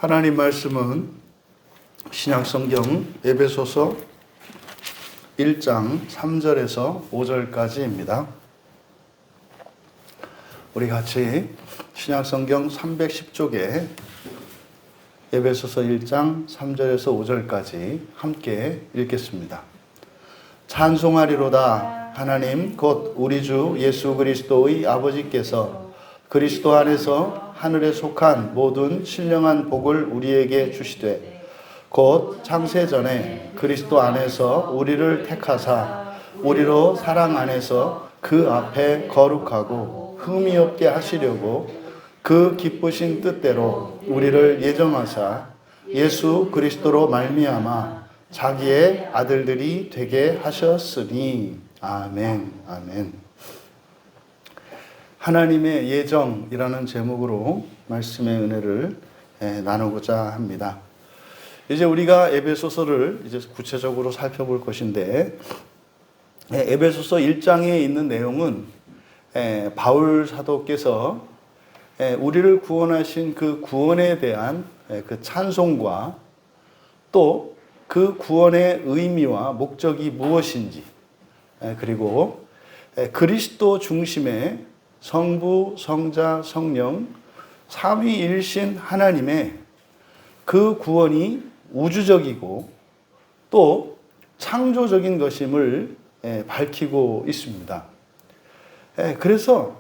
하나님 말씀은 신약성경 에베소서 1장 3절에서 5절까지입니다. 우리 같이 신약성경 310쪽에 에베소서 1장 3절에서 5절까지 함께 읽겠습니다. 찬송하리로다. 하나님 곧 우리 주 예수 그리스도의 아버지께서 그리스도 안에서 하늘에 속한 모든 신령한 복을 우리에게 주시되 곧 창세전에 그리스도 안에서 우리를 택하사 우리로 사랑 안에서 그 앞에 거룩하고 흠이 없게 하시려고 그 기쁘신 뜻대로 우리를 예정하사 예수 그리스도로 말미암아 자기의 아들들이 되게 하셨으니. 아멘. 아멘. 하나님의 예정이라는 제목으로 말씀의 은혜를 나누고자 합니다. 이제 우리가 에베소서를 이제 구체적으로 살펴볼 것인데, 에베소서 1장에 있는 내용은 바울 사도께서 우리를 구원하신 그 구원에 대한 그 찬송과 또 그 구원의 의미와 목적이 무엇인지, 그리고 그리스도 중심의 성부, 성자, 성령 삼위일신 하나님의 그 구원이 우주적이고 또 창조적인 것임을 밝히고 있습니다. 그래서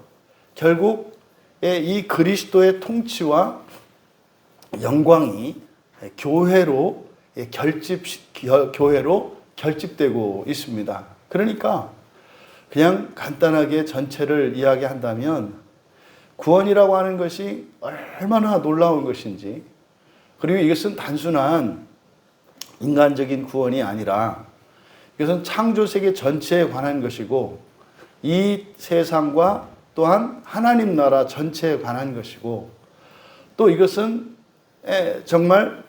결국 이 그리스도의 통치와 영광이 교회로 결집되고 있습니다. 그러니까 그냥 간단하게 전체를 이야기한다면 구원이라고 하는 것이 얼마나 놀라운 것인지, 그리고 이것은 단순한 인간적인 구원이 아니라 이것은 창조세계 전체에 관한 것이고 이 세상과 또한 하나님 나라 전체에 관한 것이고, 또 이것은 정말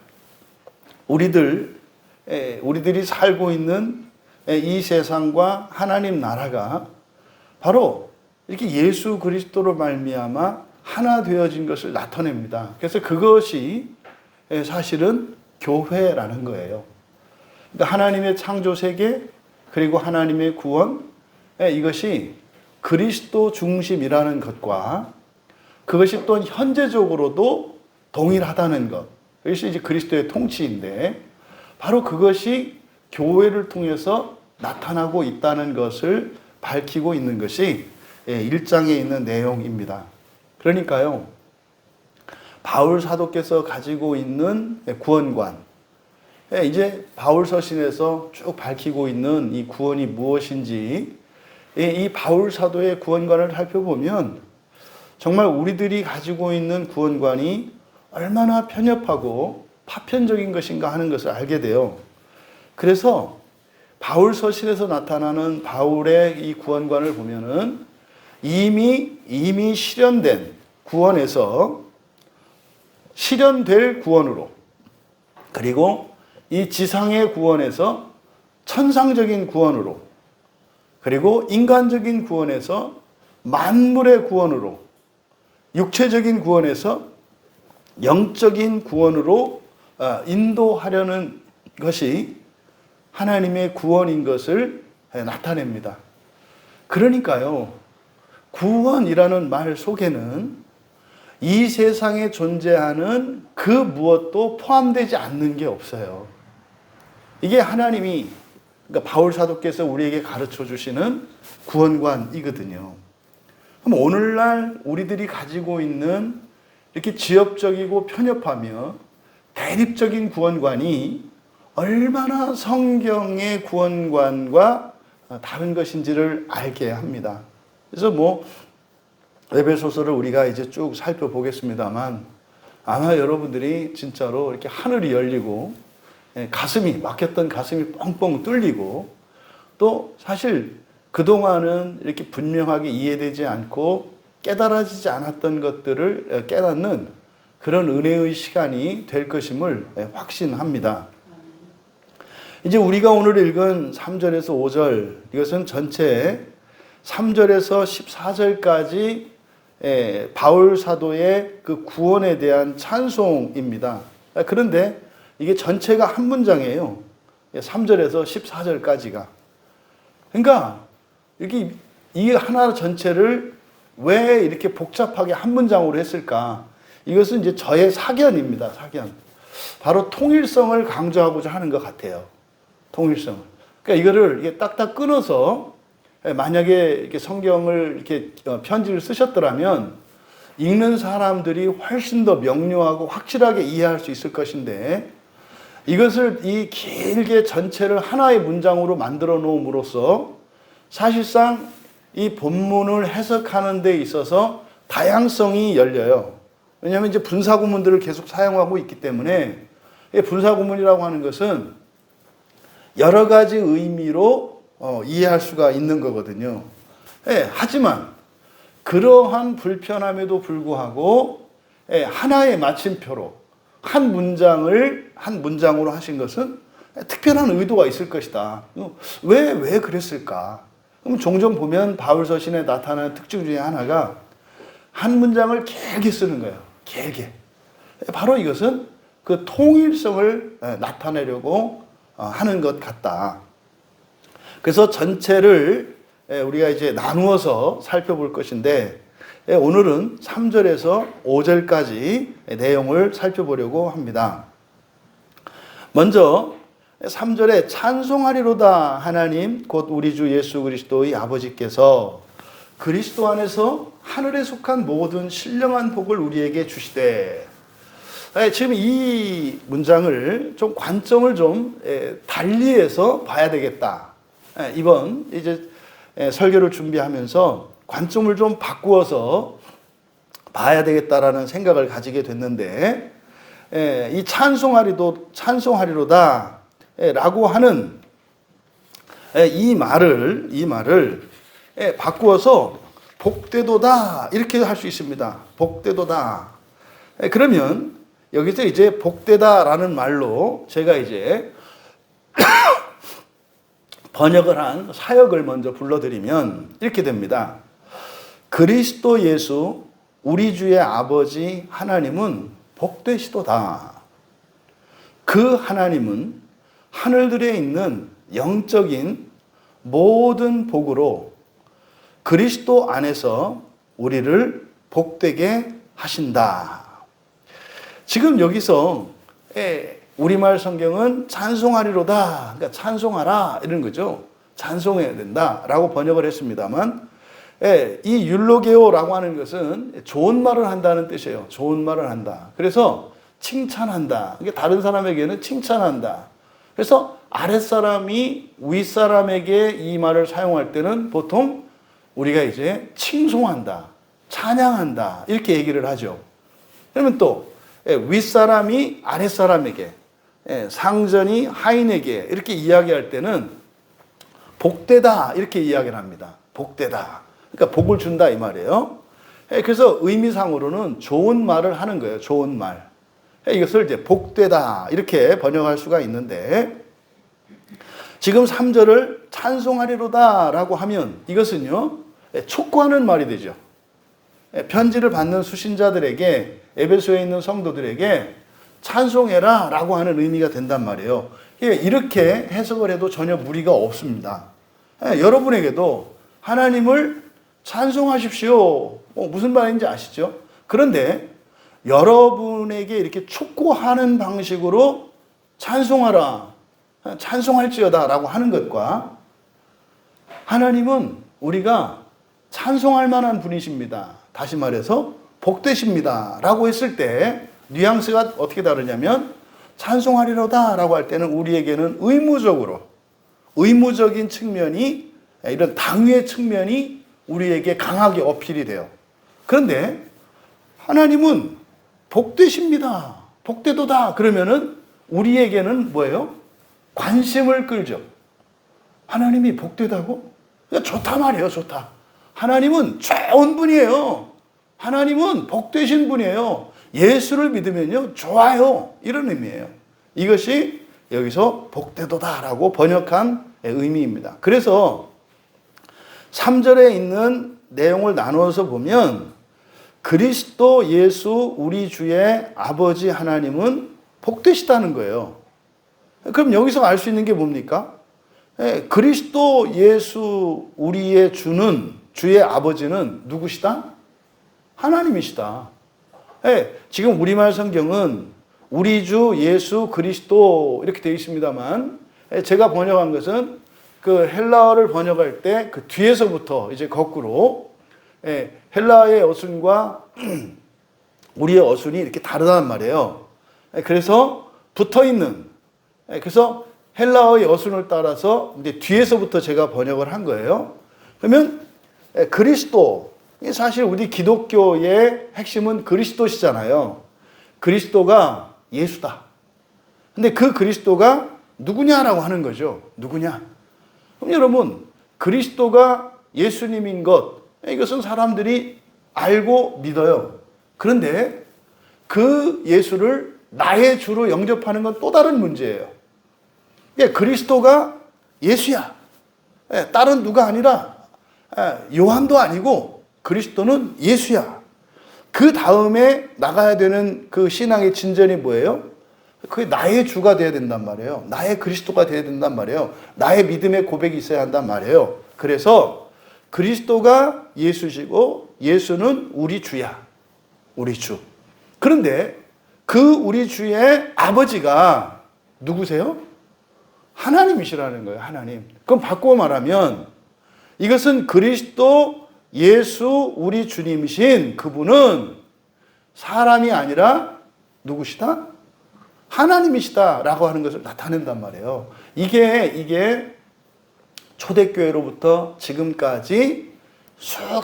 우리들이 살고 있는 이 세상과 하나님 나라가 바로 이렇게 예수 그리스도로 말미암아 하나 되어진 것을 나타냅니다. 그래서 그것이 사실은 교회라는 거예요. 그러니까 하나님의 창조 세계 그리고 하나님의 구원, 이것이 그리스도 중심이라는 것과 그것이 또 현재적으로도 동일하다는 것, 이것이 이제 그리스도의 통치인데 바로 그것이 교회를 통해서 나타나고 있다는 것을 밝히고 있는 것이 1장에 있는 내용입니다. 그러니까요, 바울 사도께서 가지고 있는 구원관, 이제 바울 서신에서 쭉 밝히고 있는 이 구원이 무엇인지, 이 바울 사도의 구원관을 살펴보면 정말 우리들이 가지고 있는 구원관이 얼마나 편협하고 파편적인 것인가 하는 것을 알게 돼요. 그래서 바울 서신에서 나타나는 바울의 이 구원관을 보면은 이미 실현된 구원에서 실현될 구원으로, 그리고 이 지상의 구원에서 천상적인 구원으로, 그리고 인간적인 구원에서 만물의 구원으로, 육체적인 구원에서 영적인 구원으로 인도하려는 것이 하나님의 구원인 것을 나타냅니다. 그러니까요, 구원이라는 말 속에는 이 세상에 존재하는 그 무엇도 포함되지 않는 게 없어요. 이게 하나님이, 그러니까 바울 사도께서 우리에게 가르쳐 주시는 구원관이거든요. 그럼 오늘날 우리들이 가지고 있는 이렇게 지엽적이고 편협하며 대립적인 구원관이 얼마나 성경의 구원관과 다른 것인지를 알게 합니다. 그래서 에베소서를 우리가 이제 쭉 살펴보겠습니다만, 아마 여러분들이 진짜로 이렇게 하늘이 열리고 가슴이 막혔던 가슴이 뻥뻥 뚫리고, 또 사실 그동안은 이렇게 분명하게 이해되지 않고 깨달아지지 않았던 것들을 깨닫는 그런 은혜의 시간이 될 것임을 확신합니다. 이제 우리가 오늘 읽은 3절에서 5절, 이것은 전체 3절에서 14절까지 바울 사도의 그 구원에 대한 찬송입니다. 그런데 이게 전체가 한 문장이에요. 3절에서 14절까지가. 그러니까 이 하나 전체를 왜 이렇게 복잡하게 한 문장으로 했을까? 이것은 이제 저의 사견입니다. 사견. 바로 통일성을 강조하고자 하는 것 같아요. 통일성을. 그러니까 이거를 딱딱 끊어서 만약에 이렇게 성경을 이렇게 편지를 쓰셨더라면 읽는 사람들이 훨씬 더 명료하고 확실하게 이해할 수 있을 것인데 이것을 이 길게 전체를 하나의 문장으로 만들어 놓음으로써 사실상 이 본문을 해석하는 데 있어서 다양성이 열려요. 왜냐하면 이제 분사구문들을 계속 사용하고 있기 때문에 분사구문이라고 하는 것은 여러 가지 의미로 이해할 수가 있는 거거든요. 하지만 그러한 불편함에도 불구하고 하나의 마침표로 한 문장으로 하신 것은 특별한 의도가 있을 것이다. 왜 그랬을까? 그럼 종종 보면 바울 서신에 나타나는 특징 중에 하나가 한 문장을 길게 쓰는 거예요. 길게. 바로 이것은 그 통일성을 나타내려고 하는 것 같다. 그래서 전체를 우리가 이제 나누어서 살펴볼 것인데 오늘은 3절에서 5절까지 내용을 살펴보려고 합니다. 먼저 3절에 찬송하리로다 하나님 곧 우리 주 예수 그리스도의 아버지께서 그리스도 안에서 하늘에 속한 모든 신령한 복을 우리에게 주시되. 지금 이 문장을 좀 관점을 좀 달리해서 봐야 되겠다. 이번 이제 설교를 준비하면서 관점을 좀 바꾸어서 봐야 되겠다라는 생각을 가지게 됐는데 이 찬송하리로다 라고 하는 이 말을 바꾸어서 복되도다 이렇게 할 수 있습니다. 복되도다. 그러면 여기서 이제 복되다라는 말로 제가 이제 번역을 한 사역을 먼저 불러드리면 이렇게 됩니다. 그리스도 예수 우리 주의 아버지 하나님은 복되시도다. 그 하나님은 하늘들에 있는 영적인 모든 복으로 그리스도 안에서 우리를 복되게 하신다. 지금 여기서 우리말 성경은 찬송하리로다. 그러니까 찬송하라 이런 거죠. 찬송해야 된다라고 번역을 했습니다만 이 율로게오라고 하는 것은 좋은 말을 한다는 뜻이에요. 좋은 말을 한다. 그래서 칭찬한다. 이게 다른 사람에게는 칭찬한다. 그래서 아랫사람이 윗사람에게 이 말을 사용할 때는 보통 우리가 이제 칭송한다, 찬양한다 이렇게 얘기를 하죠. 그러면 또 윗사람이 아랫사람에게, 상전이 하인에게 이렇게 이야기할 때는 복되다 이렇게 이야기를 합니다. 복되다. 그러니까 복을 준다 이 말이에요. 그래서 의미상으로는 좋은 말을 하는 거예요. 좋은 말. 이것을 이제 복되다 이렇게 번역할 수가 있는데 지금 3절을 찬송하리로다 라고 하면 이것은요 촉구하는 말이 되죠. 편지를 받는 수신자들에게 에베소에 있는 성도들에게 찬송해라 라고 하는 의미가 된단 말이에요. 이렇게 해석을 해도 전혀 무리가 없습니다. 여러분에게도 하나님을 찬송하십시오. 무슨 말인지 아시죠? 그런데 여러분에게 이렇게 촉구하는 방식으로 찬송하라, 찬송할지어다 라고 하는 것과 하나님은 우리가 찬송할 만한 분이십니다. 다시 말해서 복되십니다 라고 했을 때 뉘앙스가 어떻게 다르냐면 찬송하리로다 라고 할 때는 우리에게는 의무적인 측면이 이런 당위의 측면이 우리에게 강하게 어필이 돼요. 그런데 하나님은 복되십니다. 복되도다. 그러면은 우리에게는 뭐예요? 관심을 끌죠. 하나님이 복되다고? 좋다 말이에요. 좋다. 하나님은 좋은 분이에요. 하나님은 복되신 분이에요. 예수를 믿으면요. 좋아요. 이런 의미예요. 이것이 여기서 복되도다라고 번역한 의미입니다. 그래서 3절에 있는 내용을 나누어서 보면 그리스도 예수 우리 주의 아버지 하나님은 복되시다는 거예요. 그럼 여기서 알 수 있는 게 뭡니까? 그리스도 예수 우리의 주의 아버지는 누구시다? 하나님이시다. 지금 우리말 성경은 우리 주 예수 그리스도 이렇게 되어 있습니다만, 제가 번역한 것은 그 헬라어를 번역할 때 그 뒤에서부터 이제 거꾸로 헬라어의 어순과 우리의 어순이 이렇게 다르단 말이에요. 그래서 붙어 있는, 그래서 헬라어의 어순을 따라서 이제 뒤에서부터 제가 번역을 한 거예요. 그러면 그리스도, 사실 우리 기독교의 핵심은 그리스도시잖아요. 그리스도가 예수다. 근데 그 그리스도가 누구냐라고 하는 거죠. 누구냐? 그럼 여러분, 그리스도가 예수님인 것, 이것은 사람들이 알고 믿어요. 그런데 그 예수를 나의 주로 영접하는 건 또 다른 문제예요. 그리스도가 예수야. 다른 누가 아니라 요한도 아니고 그리스도는 예수야. 그 다음에 나가야 되는 그 신앙의 진전이 뭐예요? 그게 나의 주가 돼야 된단 말이에요. 나의 그리스도가 돼야 된단 말이에요. 나의 믿음의 고백이 있어야 한단 말이에요. 그래서 그리스도가 예수시고 예수는 우리 주야. 우리 주. 그런데 그 우리 주의 아버지가 누구세요? 하나님이시라는 거예요. 하나님. 그럼 바꾸어 말하면 이것은 그리스도 예수 우리 주님이신 그분은 사람이 아니라 누구시다? 하나님이시다라고 하는 것을 나타낸단 말이에요. 이게 초대교회로부터 지금까지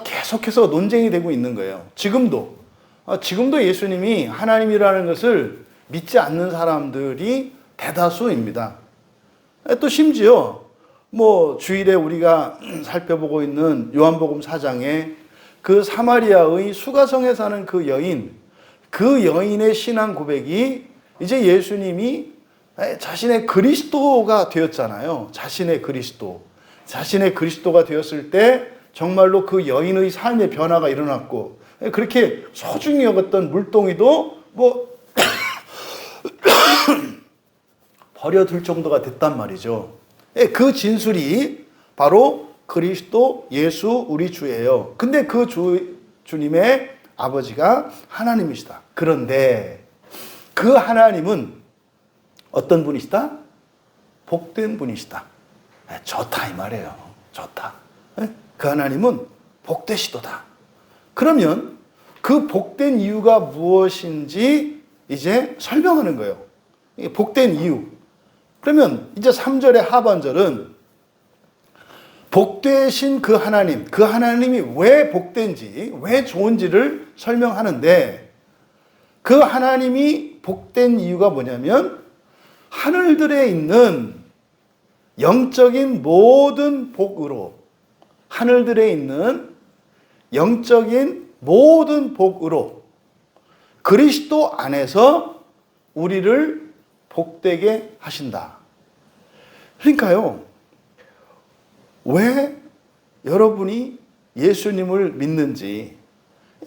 계속해서 논쟁이 되고 있는 거예요. 지금도 예수님이 하나님이라는 것을 믿지 않는 사람들이 대다수입니다. 또 심지어 주일에 우리가 살펴보고 있는 요한복음 4장에 그 사마리아의 수가성에 사는 그 여인의 신앙 고백이 이제 예수님이 자신의 그리스도가 되었잖아요. 자신의 그리스도가 되었을 때 정말로 그 여인의 삶의 변화가 일어났고, 그렇게 소중히 여겼던 물동이도 버려둘 정도가 됐단 말이죠. 그 진술이 바로 그리스도 예수 우리 주예요. 근데 그 주님의 아버지가 하나님이시다. 그런데 그 하나님은 어떤 분이시다? 복된 분이시다. 좋다 이 말이에요. 좋다. 그 하나님은 복되시도다. 그러면 그 복된 이유가 무엇인지 이제 설명하는 거예요. 복된 이유. 그러면 이제 3절의 하반절은 복되신 그 하나님이 왜 복된지, 왜 좋은지를 설명하는데, 그 하나님이 복된 이유가 뭐냐면 하늘들에 있는 영적인 모든 복으로, 하늘들에 있는 영적인 모든 복으로 그리스도 안에서 우리를 복되게 하신다. 그러니까요, 왜 여러분이 예수님을 믿는지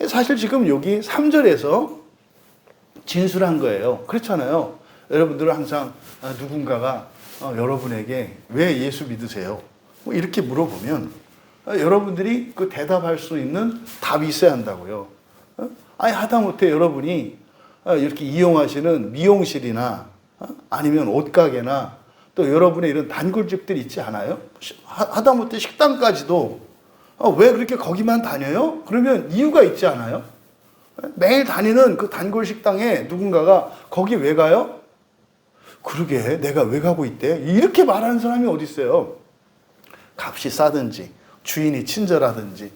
사실 지금 여기 3절에서 진술한 거예요. 그렇잖아요. 여러분들은 항상 누군가가 여러분에게 왜 예수 믿으세요? 이렇게 물어보면 여러분들이 그 대답할 수 있는 답이 있어야 한다고요. 아니 하다못해 여러분이 이렇게 이용하시는 미용실이나 아니면 옷가게나 또 여러분의 이런 단골집들이 있지 않아요? 하다못해 식당까지도 왜 그렇게 거기만 다녀요? 그러면 이유가 있지 않아요? 매일 다니는 그 단골 식당에 누군가가 거기 왜 가요? 그러게 내가 왜 가고 있대? 이렇게 말하는 사람이 어디 있어요? 값이 싸든지 주인이 친절하든지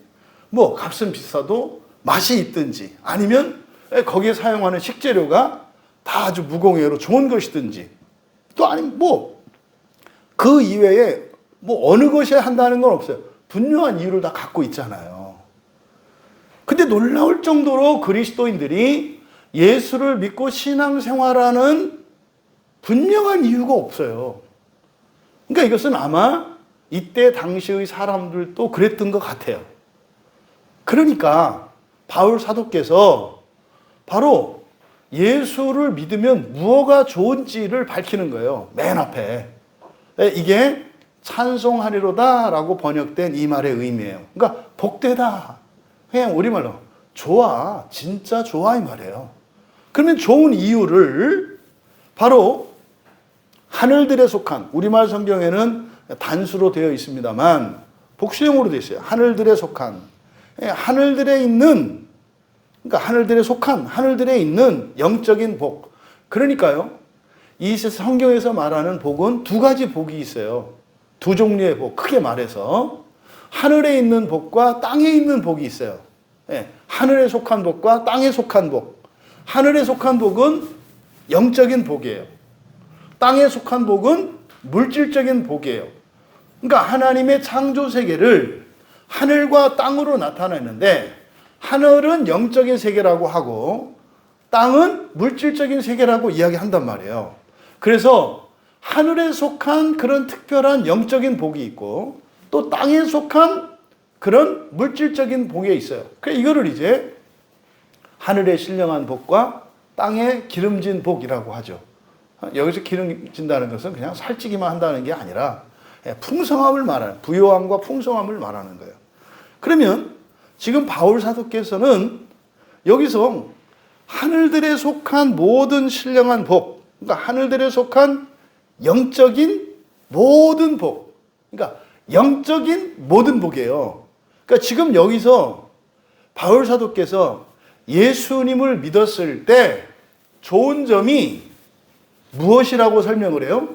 값은 비싸도 맛이 있든지 아니면 거기에 사용하는 식재료가 다 아주 무공해로 좋은 것이든지 또 아니면 그 이외에 어느 것이 한다는 건 없어요. 분명한 이유를 다 갖고 있잖아요. 근데 놀라울 정도로 그리스도인들이 예수를 믿고 신앙생활하는 분명한 이유가 없어요. 그러니까 이것은 아마 이때 당시의 사람들도 그랬던 것 같아요. 그러니까 바울 사도께서 바로 예수를 믿으면 무엇가 좋은지를 밝히는 거예요. 맨 앞에. 이게 찬송하리로다 라고 번역된 이 말의 의미예요. 그러니까 복되다. 그냥 우리말로 좋아. 진짜 좋아 이 말이에요. 그러면 좋은 이유를 바로 하늘들에 속한, 우리말 성경에는 단수로 되어 있습니다만 복수형으로 되어 있어요. 하늘들에 속한, 하늘들에 있는, 그러니까 하늘들에 속한, 하늘들에 있는 영적인 복. 그러니까요, 이 성경에서 말하는 복은 두 가지 복이 있어요. 두 종류의 복, 크게 말해서 하늘에 있는 복과 땅에 있는 복이 있어요. 하늘에 속한 복과 땅에 속한 복. 하늘에 속한 복은 영적인 복이에요. 땅에 속한 복은 물질적인 복이에요. 그러니까 하나님의 창조 세계를 하늘과 땅으로 나타내는데, 하늘은 영적인 세계라고 하고 땅은 물질적인 세계라고 이야기한단 말이에요. 그래서 하늘에 속한 그런 특별한 영적인 복이 있고 또 땅에 속한 그런 물질적인 복이 있어요. 그래서 이거를 이제 하늘에 신령한 복과 땅에 기름진 복이라고 하죠. 여기서 기름진다는 것은 그냥 살찌기만 한다는 게 아니라 풍성함을 말하는, 부요함과 풍성함을 말하는 거예요. 그러면 지금 바울 사도께서는 여기서 하늘들에 속한 모든 신령한 복, 그러니까 하늘들에 속한 영적인 모든 복, 그러니까 영적인 모든 복이에요. 그러니까 지금 여기서 바울 사도께서 예수님을 믿었을 때 좋은 점이 무엇이라고 설명을 해요?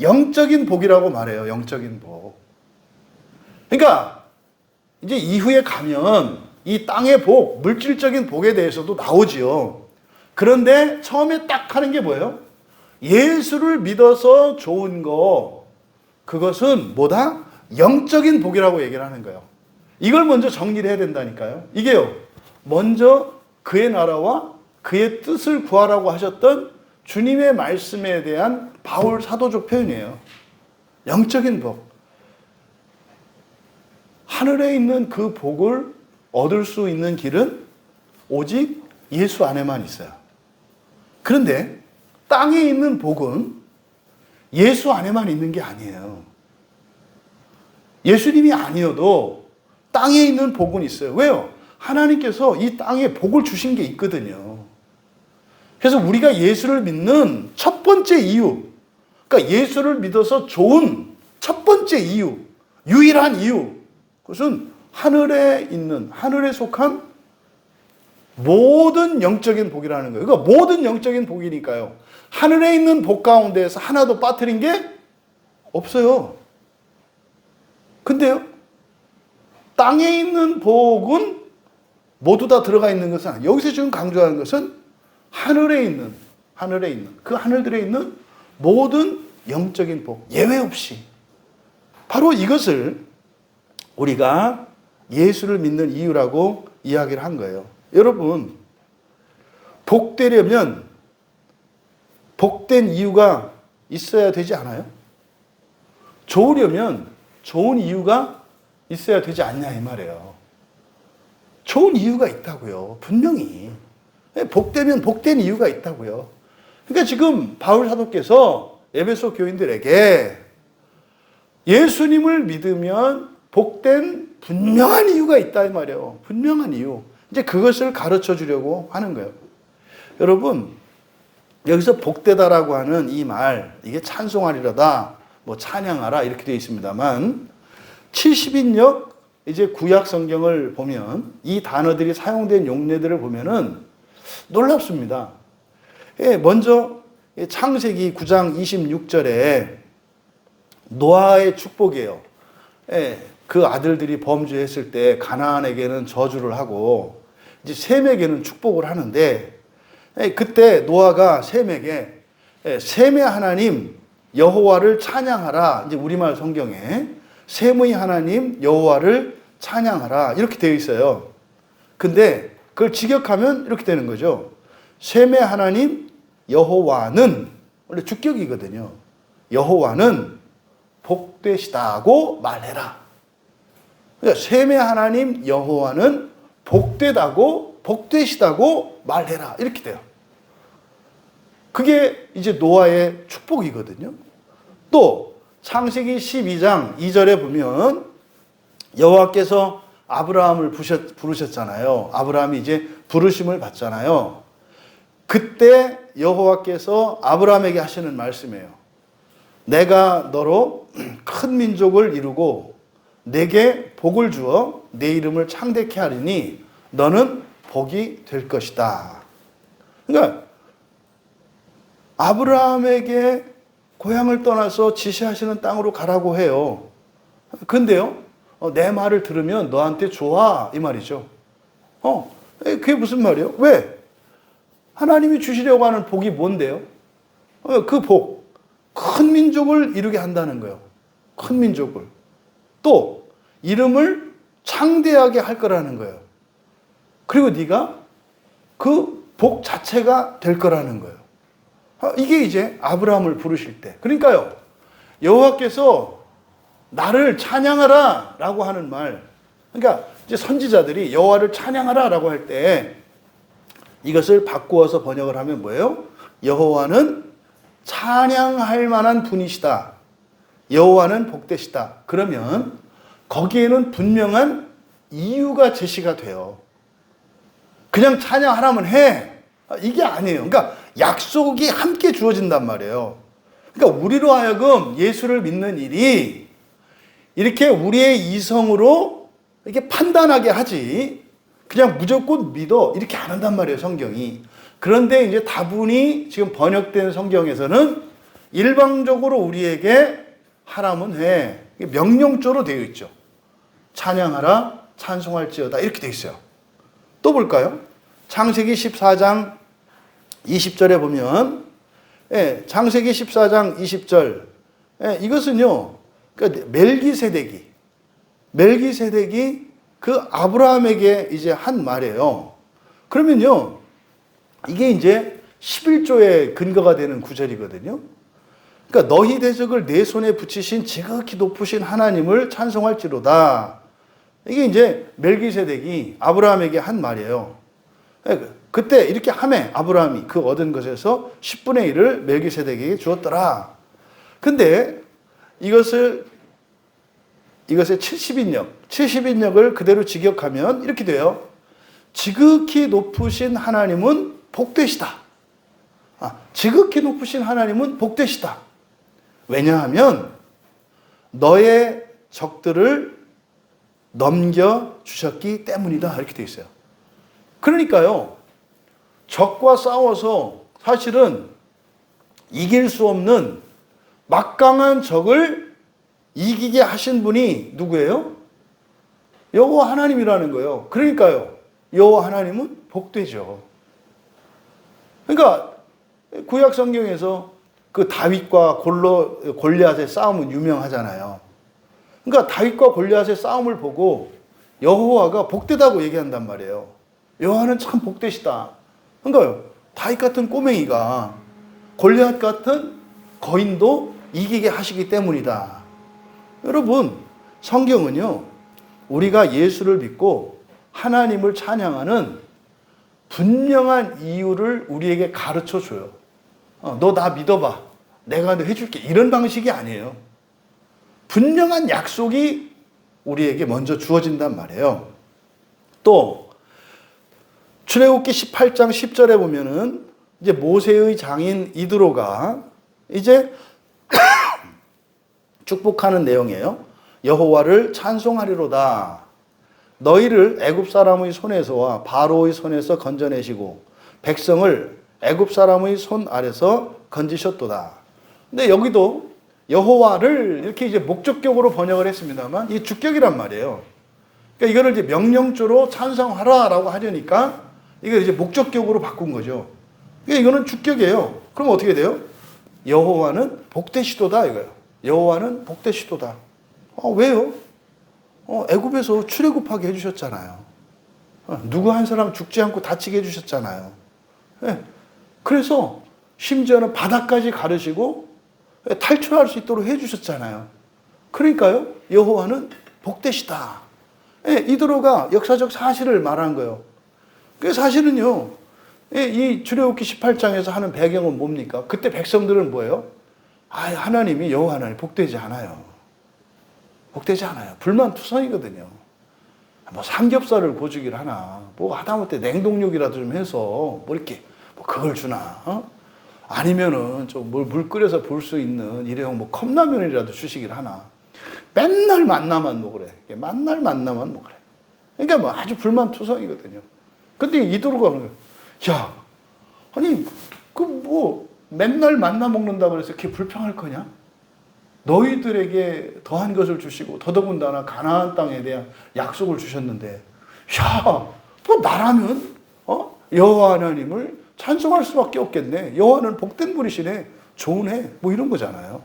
영적인 복이라고 말해요. 영적인 복. 그러니까 이제 이후에 가면 이 땅의 복, 물질적인 복에 대해서도 나오지요. 그런데 처음에 딱 하는 게 뭐예요? 예수를 믿어서 좋은 거, 그것은 뭐다? 영적인 복이라고 얘기를 하는 거예요. 이걸 먼저 정리를 해야 된다니까요. 이게요, 먼저 그의 나라와 그의 뜻을 구하라고 하셨던 주님의 말씀에 대한 바울 사도적 표현이에요. 영적인 복. 하늘에 있는 그 복을 얻을 수 있는 길은 오직 예수 안에만 있어요. 그런데 땅에 있는 복은 예수 안에만 있는 게 아니에요. 예수님이 아니어도 땅에 있는 복은 있어요. 왜요? 하나님께서 이 땅에 복을 주신 게 있거든요. 그래서 우리가 예수를 믿는 첫 번째 이유, 그러니까 예수를 믿어서 좋은 첫 번째 이유, 유일한 이유, 그것은 하늘에 있는, 하늘에 속한 모든 영적인 복이라는 거예요. 그러니까 모든 영적인 복이니까요. 하늘에 있는 복 가운데에서 하나도 빠뜨린 게 없어요. 근데요, 땅에 있는 복은 모두 다 들어가 있는 것은 아니에요. 여기서 지금 강조하는 것은 하늘에 있는, 그 하늘들에 있는 모든 영적인 복, 예외 없이. 바로 이것을 우리가 예수를 믿는 이유라고 이야기를 한 거예요. 여러분, 복되려면 복된 이유가 있어야 되지 않아요? 좋으려면 좋은 이유가 있어야 되지 않냐 이 말이에요. 좋은 이유가 있다고요. 분명히. 복되면 복된 이유가 있다고요. 그러니까 지금 바울 사도께서 에베소 교인들에게 예수님을 믿으면 복된 분명한 이유가 있다 이 말이에요. 분명한 이유. 이제 그것을 가르쳐 주려고 하는 거예요. 여러분, 여기서 복되다라고 하는 이 말, 이게 찬송하리로다, 뭐 찬양하라 이렇게 되어 있습니다만 70인역 이제 구약 성경을 보면 이 단어들이 사용된 용례들을 보면은 놀랍습니다. 먼저 창세기 9장 26절에 노아의 축복이에요. 그 아들들이 범죄했을 때 가나안에게는 저주를 하고 이제 셈에게는 축복을 하는데, 그때 노아가 셈에게 셈의 하나님 여호와를 찬양하라, 이제 우리말 성경에 셈의 하나님 여호와를 찬양하라 이렇게 되어 있어요. 근데 그걸 직역하면 이렇게 되는 거죠. 셈의 하나님 여호와는, 원래 주격이거든요. 여호와는 복되시다고 말해라. 그러니까 셈의 하나님 여호와는 복되다고, 복되시다고 말해라 이렇게 돼요. 그게 이제 노아의 축복이거든요. 또 창세기 12장 2절에 보면 여호와께서 아브라함을 부르셨잖아요. 아브라함이 이제 부르심을 받잖아요. 그때 여호와께서 아브라함에게 하시는 말씀이에요. 내가 너로 큰 민족을 이루고 내게 복을 주어 내 이름을 창대케 하리니 너는 복이 될 것이다. 그러니까 아브라함에게 고향을 떠나서 지시하시는 땅으로 가라고 해요. 근데요, 내 말을 들으면 너한테 좋아 이 말이죠. 그게 무슨 말이에요? 왜? 하나님이 주시려고 하는 복이 뭔데요? 그 복, 큰 민족을 이루게 한다는 거예요. 큰 민족을. 또 이름을 창대하게 할 거라는 거예요. 그리고 네가 그 복 자체가 될 거라는 거예요. 이게 이제 아브라함을 부르실 때. 그러니까요, 여호와께서 나를 찬양하라 라고 하는 말. 그러니까 이제 선지자들이 여호와를 찬양하라 라고 할 때 이것을 바꾸어서 번역을 하면 뭐예요? 여호와는 찬양할 만한 분이시다. 여호와는 복되시다. 그러면 거기에는 분명한 이유가 제시가 돼요. 그냥 찬양하라면 해. 이게 아니에요. 그러니까 약속이 함께 주어진단 말이에요. 그러니까 우리로 하여금 예수를 믿는 일이 이렇게 우리의 이성으로 이렇게 판단하게 하지 그냥 무조건 믿어 이렇게 안 한단 말이에요, 성경이. 그런데 이제 다분히 지금 번역된 성경에서는 일방적으로 우리에게 하라면 해. 명령조로 되어 있죠. 찬양하라, 찬송할지어다 이렇게 되어 있어요. 또 볼까요? 창세기 14장 20절에 보면 창세기 14장 20절 이것은요, 그러니까 멜기세덱이 그 아브라함에게 이제 한 말이에요. 그러면요, 이게 이제 11조의 근거가 되는 구절이거든요. 그러니까 너희 대적을 내 손에 붙이신 지극히 높으신 하나님을 찬송할지로다. 이게 이제 멜기세덱이 아브라함에게 한 말이에요. 그때 이렇게 하매 아브라함이 그 얻은 것에서 10분의 1을 멜기세덱에게 주었더라. 근데 이것의 70인역을 그대로 직역하면 이렇게 돼요. 지극히 높으신 하나님은 복되시다. 지극히 높으신 하나님은 복되시다. 왜냐하면 너의 적들을 넘겨주셨기 때문이다. 이렇게 되어 있어요. 그러니까요, 적과 싸워서 사실은 이길 수 없는 막강한 적을 이기게 하신 분이 누구예요? 여호와 하나님이라는 거예요. 그러니까요, 여호와 하나님은 복되죠. 그러니까 구약 성경에서 그 다윗과 골리앗의 싸움은 유명하잖아요. 그러니까 다윗과 골리앗의 싸움을 보고 여호와가 복되다고 얘기한단 말이에요. 여호와는 참 복되시다. 그러니까요, 다윗 같은 꼬맹이가 골리앗 같은 거인도 이기게 하시기 때문이다. 여러분, 성경은요, 우리가 예수를 믿고 하나님을 찬양하는 분명한 이유를 우리에게 가르쳐 줘요. 너 나 믿어봐. 내가 너 해줄게. 이런 방식이 아니에요. 분명한 약속이 우리에게 먼저 주어진단 말이에요. 또 출애굽기 18장 10절에 보면은 이제 모세의 장인 이드로가 이제 축복하는 내용이에요. 여호와를 찬송하리로다. 너희를 애굽 사람의 손에서와 바로의 손에서 건져내시고 백성을 애굽 사람의 손 아래서 건지셨도다. 근데 여기도 여호와를 이렇게 이제 목적격으로 번역을 했습니다만 이 주격이란 말이에요. 그러니까 이거를 이제 명령조로 찬송하라라고 하려니까 이걸 이제 목적격으로 바꾼 거죠. 그러니까 이거는 주격이에요. 그럼 어떻게 돼요? 여호와는 복되시도다 이거예요. 여호와는 복되시도다. 왜요? 애굽에서 출애굽하게 해주셨잖아요. 누구 한 사람 죽지 않고 다치게 해주셨잖아요. 그래서 심지어는 바다까지 가르시고 탈출할 수 있도록 해주셨잖아요. 그러니까요, 여호와는 복되시다. 이드로가 역사적 사실을 말한 거예요. 그 사실은요, 이 출애굽기 18장에서 하는 배경은 뭡니까? 그때 백성들은 뭐예요? 하나님이 여호와 하나님 복되지 않아요. 복되지 않아요. 불만투성이거든요. 뭐 삼겹살을 구워주길 하나, 뭐 하다못해 냉동육이라도 좀 해서 뭐 이렇게 뭐 그걸 주나, 아니면은 좀 물 끓여서 볼 수 있는 일회용 뭐 컵라면이라도 주시길 하나. 맨날 만나만 먹으래. 맨날 만나만 먹으래. 그러니까 뭐 아주 불만투성이거든요. 근데 이도로가 그러는 거예요. 야, 아니 그 뭐 맨날 만나 먹는다고 해서 그게 불평할 거냐? 너희들에게 더한 것을 주시고 더더군다나 가나안 땅에 대한 약속을 주셨는데, 야, 뭐 나라면 여호와 하나님을 찬송할 수밖에 없겠네. 여호와는 복된 분이시네. 좋으네. 뭐 이런 거잖아요.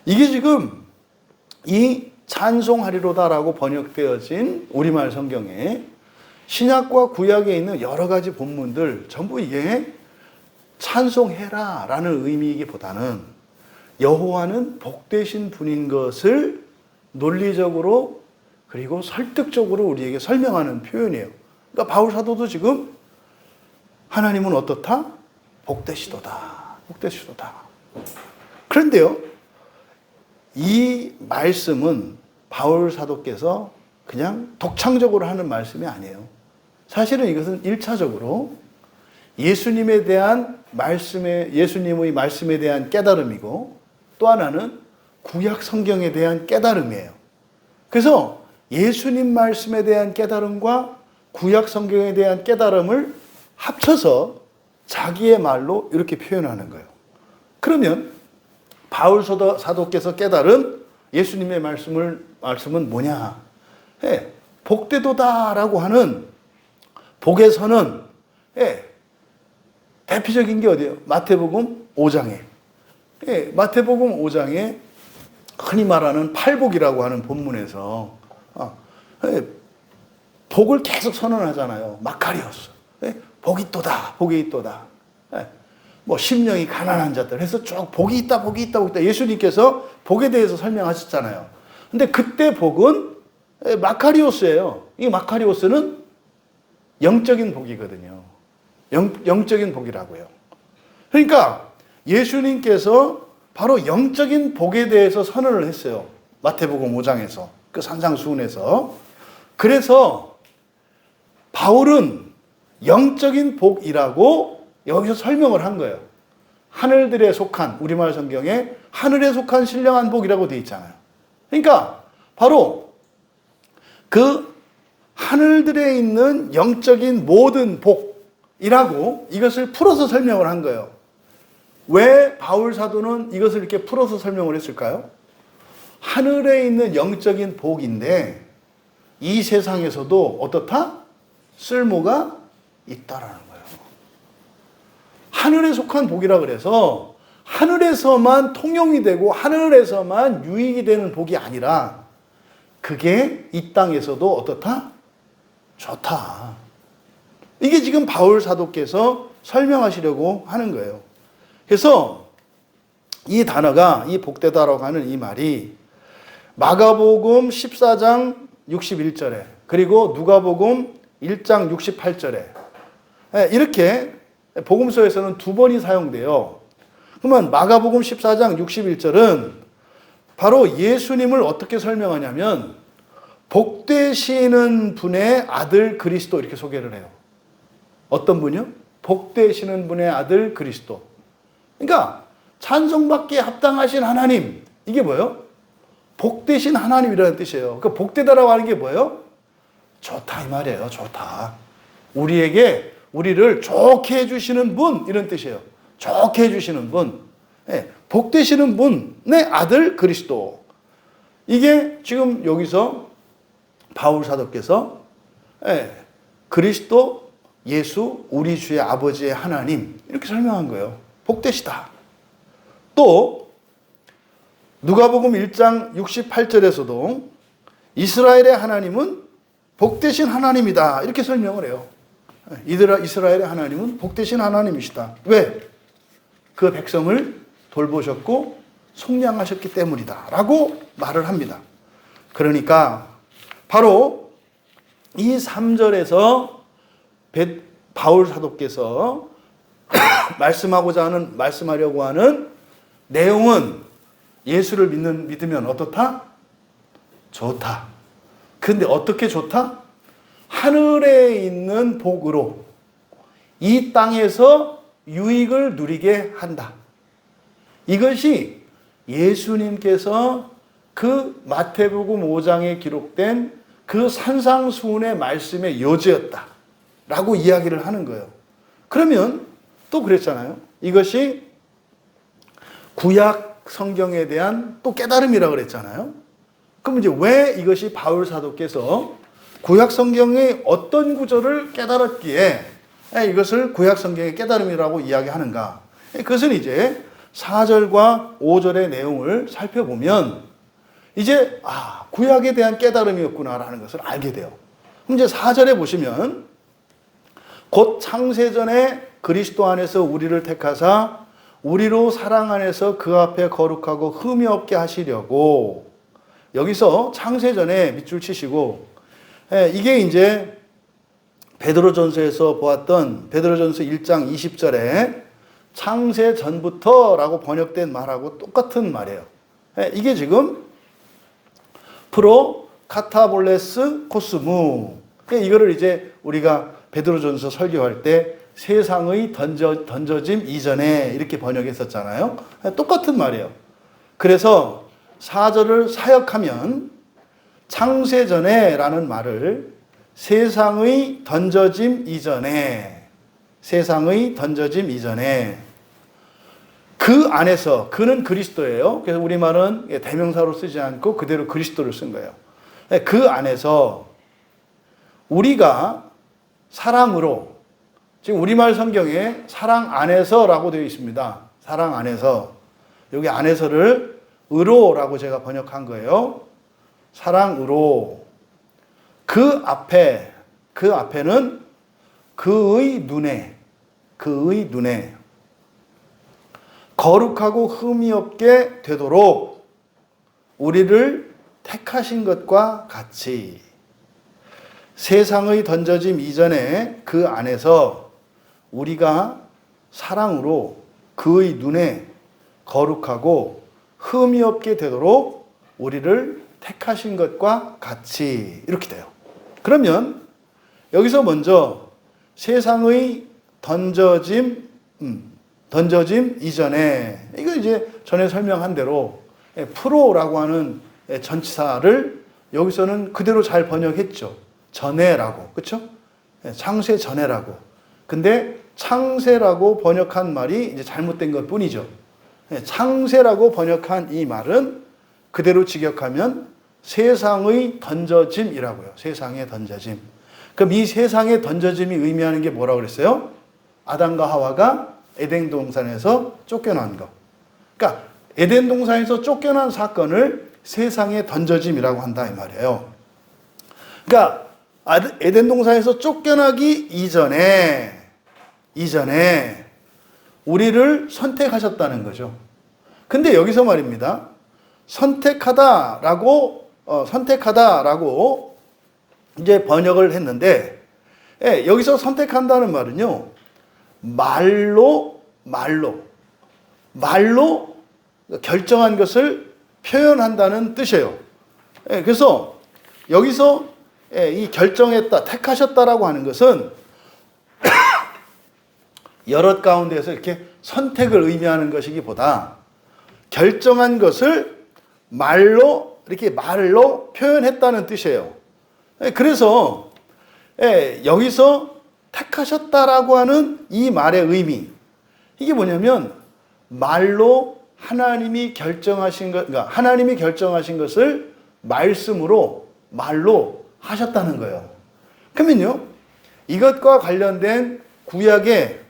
이게 지금 이 찬송하리로다라고 번역되어진 우리말 성경에 신약과 구약에 있는 여러 가지 본문들 전부 이게 찬송해라 라는 의미이기보다는 여호와는 복되신 분인 것을 논리적으로 그리고 설득적으로 우리에게 설명하는 표현이에요. 그러니까 바울 사도도 지금 하나님은 어떻다? 복되시도다. 복되시도다. 그런데요, 이 말씀은 바울 사도께서 그냥 독창적으로 하는 말씀이 아니에요. 사실은 이것은 1차적으로 예수님에 대한 예수님의 말씀에 대한 깨달음이고, 또 하나는 구약 성경에 대한 깨달음이에요. 그래서 예수님 말씀에 대한 깨달음과 구약 성경에 대한 깨달음을 합쳐서 자기의 말로 이렇게 표현하는 거예요. 그러면 바울 사도께서 깨달은 예수님의 말씀은 뭐냐? 복되도다라고 하는 복에서는 대표적인 게 어디예요? 마태복음 5장에. 마태복음 5장에 흔히 말하는 팔복이라고 하는 본문에서 복을 계속 선언하잖아요. 마카리오스. 복이 있도다, 복이 있도다. 뭐 심령이 가난한 자들 해서 쭉 복이 있다, 복이 있다, 복이 있다. 예수님께서 복에 대해서 설명하셨잖아요. 근데 그때 복은 마카리오스예요. 이 마카리오스는 영적인 복이거든요. 영적인 복이라고요. 그러니까 예수님께서 바로 영적인 복에 대해서 선언을 했어요. 마태복음 5장에서 그 산상수훈에서. 그래서 바울은 영적인 복이라고 여기서 설명을 한 거예요. 하늘들에 속한, 우리말 성경에 하늘에 속한 신령한 복이라고 되어 있잖아요. 그러니까 바로 그 하늘들에 있는 영적인 모든 복이라고 이것을 풀어서 설명을 한 거예요. 왜 바울 사도는 이것을 이렇게 풀어서 설명을 했을까요? 하늘에 있는 영적인 복인데 이 세상에서도 어떻다? 쓸모가 있다라는 거예요. 하늘에 속한 복이라 그래서 하늘에서만 통용이 되고 하늘에서만 유익이 되는 복이 아니라 그게 이 땅에서도 어떻다? 좋다. 이게 지금 바울 사도께서 설명하시려고 하는 거예요. 그래서 이 단어가, 이 복되다라고 하는 이 말이 마가복음 14장 61절에 그리고 누가복음 1장 68절에 이렇게 복음서에서는 두 번이 사용돼요. 그러면 마가복음 14장 61절은 바로 예수님을 어떻게 설명하냐면 복되시는 분의 아들 그리스도 이렇게 소개를 해요. 어떤 분이요? 복되시는 분의 아들 그리스도. 그러니까 찬송받기에 합당하신 하나님. 이게 뭐예요? 복되신 하나님이라는 뜻이에요. 그러니까 복되다라고 하는 게 뭐예요? 좋다 이 말이에요. 좋다. 우리를 좋게 해주시는 분 이런 뜻이에요. 좋게 해주시는 분. 복되시는 분의 아들 그리스도. 이게 지금 여기서 바울 사도께서 그리스도 예수 우리 주의 아버지의 하나님 이렇게 설명한 거예요. 복되시다. 또 누가복음 1장 68절에서도 이스라엘의 하나님은 복되신 하나님이다 이렇게 설명을 해요. 이스라엘의 하나님은 복되신 하나님이시다. 왜? 그 백성을 돌보셨고 속량하셨기 때문이다 라고 말을 합니다. 그러니까 바로 이 3절에서 바울 사도께서 말씀하려고 하는 내용은 예수를 믿으면 어떻다? 좋다. 근데 어떻게 좋다? 하늘에 있는 복으로 이 땅에서 유익을 누리게 한다. 이것이 예수님께서 그 마태복음 5장에 기록된 그 산상수훈의 말씀의 요지였다 라고 이야기를 하는 거예요. 그러면 또 그랬잖아요. 이것이 구약 성경에 대한 또 깨달음이라고 그랬잖아요. 그럼 이제 왜 이것이 바울 사도께서 구약 성경의 어떤 구절을 깨달았기에 이것을 구약 성경의 깨달음이라고 이야기하는가? 그것은 이제 4절과 5절의 내용을 살펴보면 이제 구약에 대한 깨달음이었구나라는 것을 알게 돼요. 그럼 이제 4절에 보시면 곧 창세전에 그리스도 안에서 우리를 택하사 우리로 사랑 안에서 그 앞에 거룩하고 흠이 없게 하시려고. 여기서 창세전에 밑줄 치시고 이게 이제 베드로전서에서 보았던 베드로전서 1장 20절에 창세 전부터라고 번역된 말하고 똑같은 말이에요. 이게 지금 프로 카타볼레스 코스무. 이거를 이제 우리가 베드로전서 설교할 때 세상의 던져짐 이전에 이렇게 번역했었잖아요. 똑같은 말이에요. 그래서 4절을 사역하면 창세전에 라는 말을 세상의 던져짐 이전에, 세상의 던져짐 이전에 그 안에서, 그는 그리스도예요. 그래서 우리말은 대명사로 쓰지 않고 그대로 그리스도를 쓴 거예요. 그 안에서 우리가 사랑으로, 지금 우리말 성경에 사랑 안에서라고 되어 있습니다. 사랑 안에서. 여기 안에서를 의로라고 제가 번역한 거예요. 사랑으로. 그 앞에는 그의 눈에 거룩하고 흠이 없게 되도록 우리를 택하신 것과 같이 세상의 던져짐 이전에 그 안에서 우리가 사랑으로 그의 눈에 거룩하고 흠이 없게 되도록 우리를 택하신 것과 같이 이렇게 돼요. 그러면 여기서 먼저 세상의 던져짐 이전에, 이거 이제 전에 설명한 대로 프로라고 하는 전치사를 여기서는 그대로 잘 번역했죠. 전에라고, 그렇죠? 창세 전에라고. 근데 창세라고 번역한 말이 이제 잘못된 것 뿐이죠. 창세라고 번역한 이 말은 그대로 직역하면 세상의 던져짐이라고요. 세상의 던져짐. 그럼 이 세상의 던져짐이 의미하는 게 뭐라고 그랬어요? 아담과 하와가 에덴 동산에서 쫓겨난 거. 그러니까 에덴 동산에서 쫓겨난 사건을 세상의 던져짐이라고 한다 이 말이에요. 그러니까 에덴 동산에서 쫓겨나기 이전에 우리를 선택하셨다는 거죠. 근데 여기서 말입니다. 선택하다라고 이제 번역을 했는데, 여기서 선택한다는 말은요, 말로 결정한 것을 표현한다는 뜻이에요. 그래서 여기서 이 결정했다, 택하셨다라고 하는 것은 여럿 가운데서 이렇게 선택을 의미하는 것이기보다 결정한 것을 말로 표현했다는 뜻이에요. 그래서 여기서 택하셨다라고 하는 이 말의 의미, 이게 뭐냐면 말로 하나님이 결정하신 것을 말로 하셨다는 거예요. 그러면요, 이것과 관련된 구약의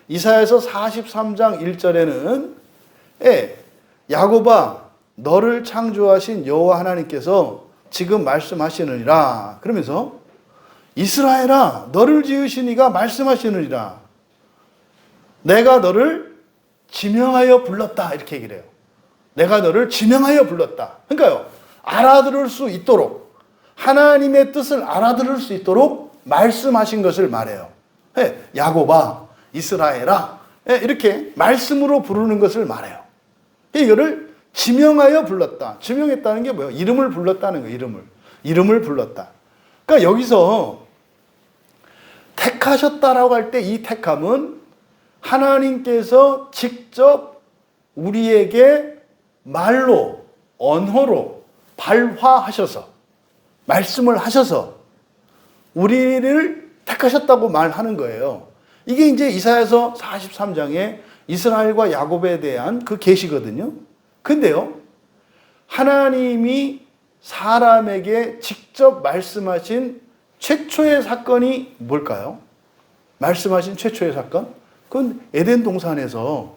이사야서 43장 1절에는 야곱아 너를 창조하신 여호와 하나님께서 지금 말씀하시느니라 그러면서 이스라엘아 너를 지으신 이가 말씀하시느니라 내가 너를 지명하여 불렀다 이렇게 얘기를 해요. 내가 너를 지명하여 불렀다. 그러니까요, 알아들을 수 있도록, 하나님의 뜻을 알아들을 수 있도록 말씀하신 것을 말해요. 야곱아, 이스라엘아, 이렇게 말씀으로 부르는 것을 말해요. 이거를 지명하여 불렀다. 지명했다는 게 뭐예요? 이름을 불렀다는 거예요. 이름을 불렀다. 그러니까 여기서 택하셨다라고 할 때 이 택함은 하나님께서 직접 우리에게 말로, 언어로 발화하셔서, 말씀을 하셔서 우리를 택하셨다고 말하는 거예요. 이게 이제 이사야서 43장에 이스라엘과 야곱에 대한 그 계시거든요. 근데요, 하나님이 사람에게 직접 말씀하신 최초의 사건이 뭘까요? 말씀하신 최초의 사건? 그건 에덴 동산에서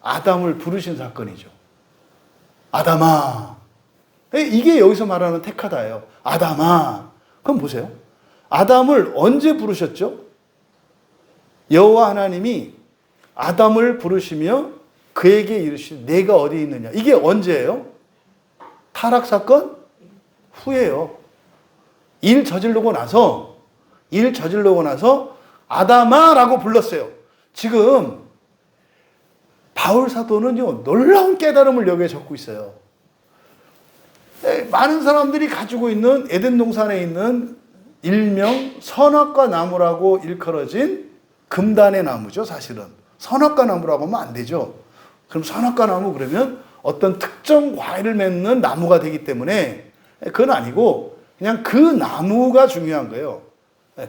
아담을 부르신 사건이죠. 아담아. 이게 여기서 말하는 택하다예요. 아담아. 그럼 보세요. 아담을 언제 부르셨죠? 여호와 하나님이 아담을 부르시며 그에게 이르시되 내가 어디 있느냐. 이게 언제예요? 타락 사건 후예요. 일 저지르고 나서 아담아라고 불렀어요. 지금 바울 사도는요, 놀라운 깨달음을 여기에 적고 있어요. 많은 사람들이 가지고 있는 에덴 동산에 있는 일명 선악과 나무라고 일컬어진 금단의 나무죠, 사실은. 선악과 나무라고 하면 안 되죠. 그럼 선악과 나무 그러면 어떤 특정 과일을 맺는 나무가 되기 때문에 그건 아니고 그냥 그 나무가 중요한 거예요.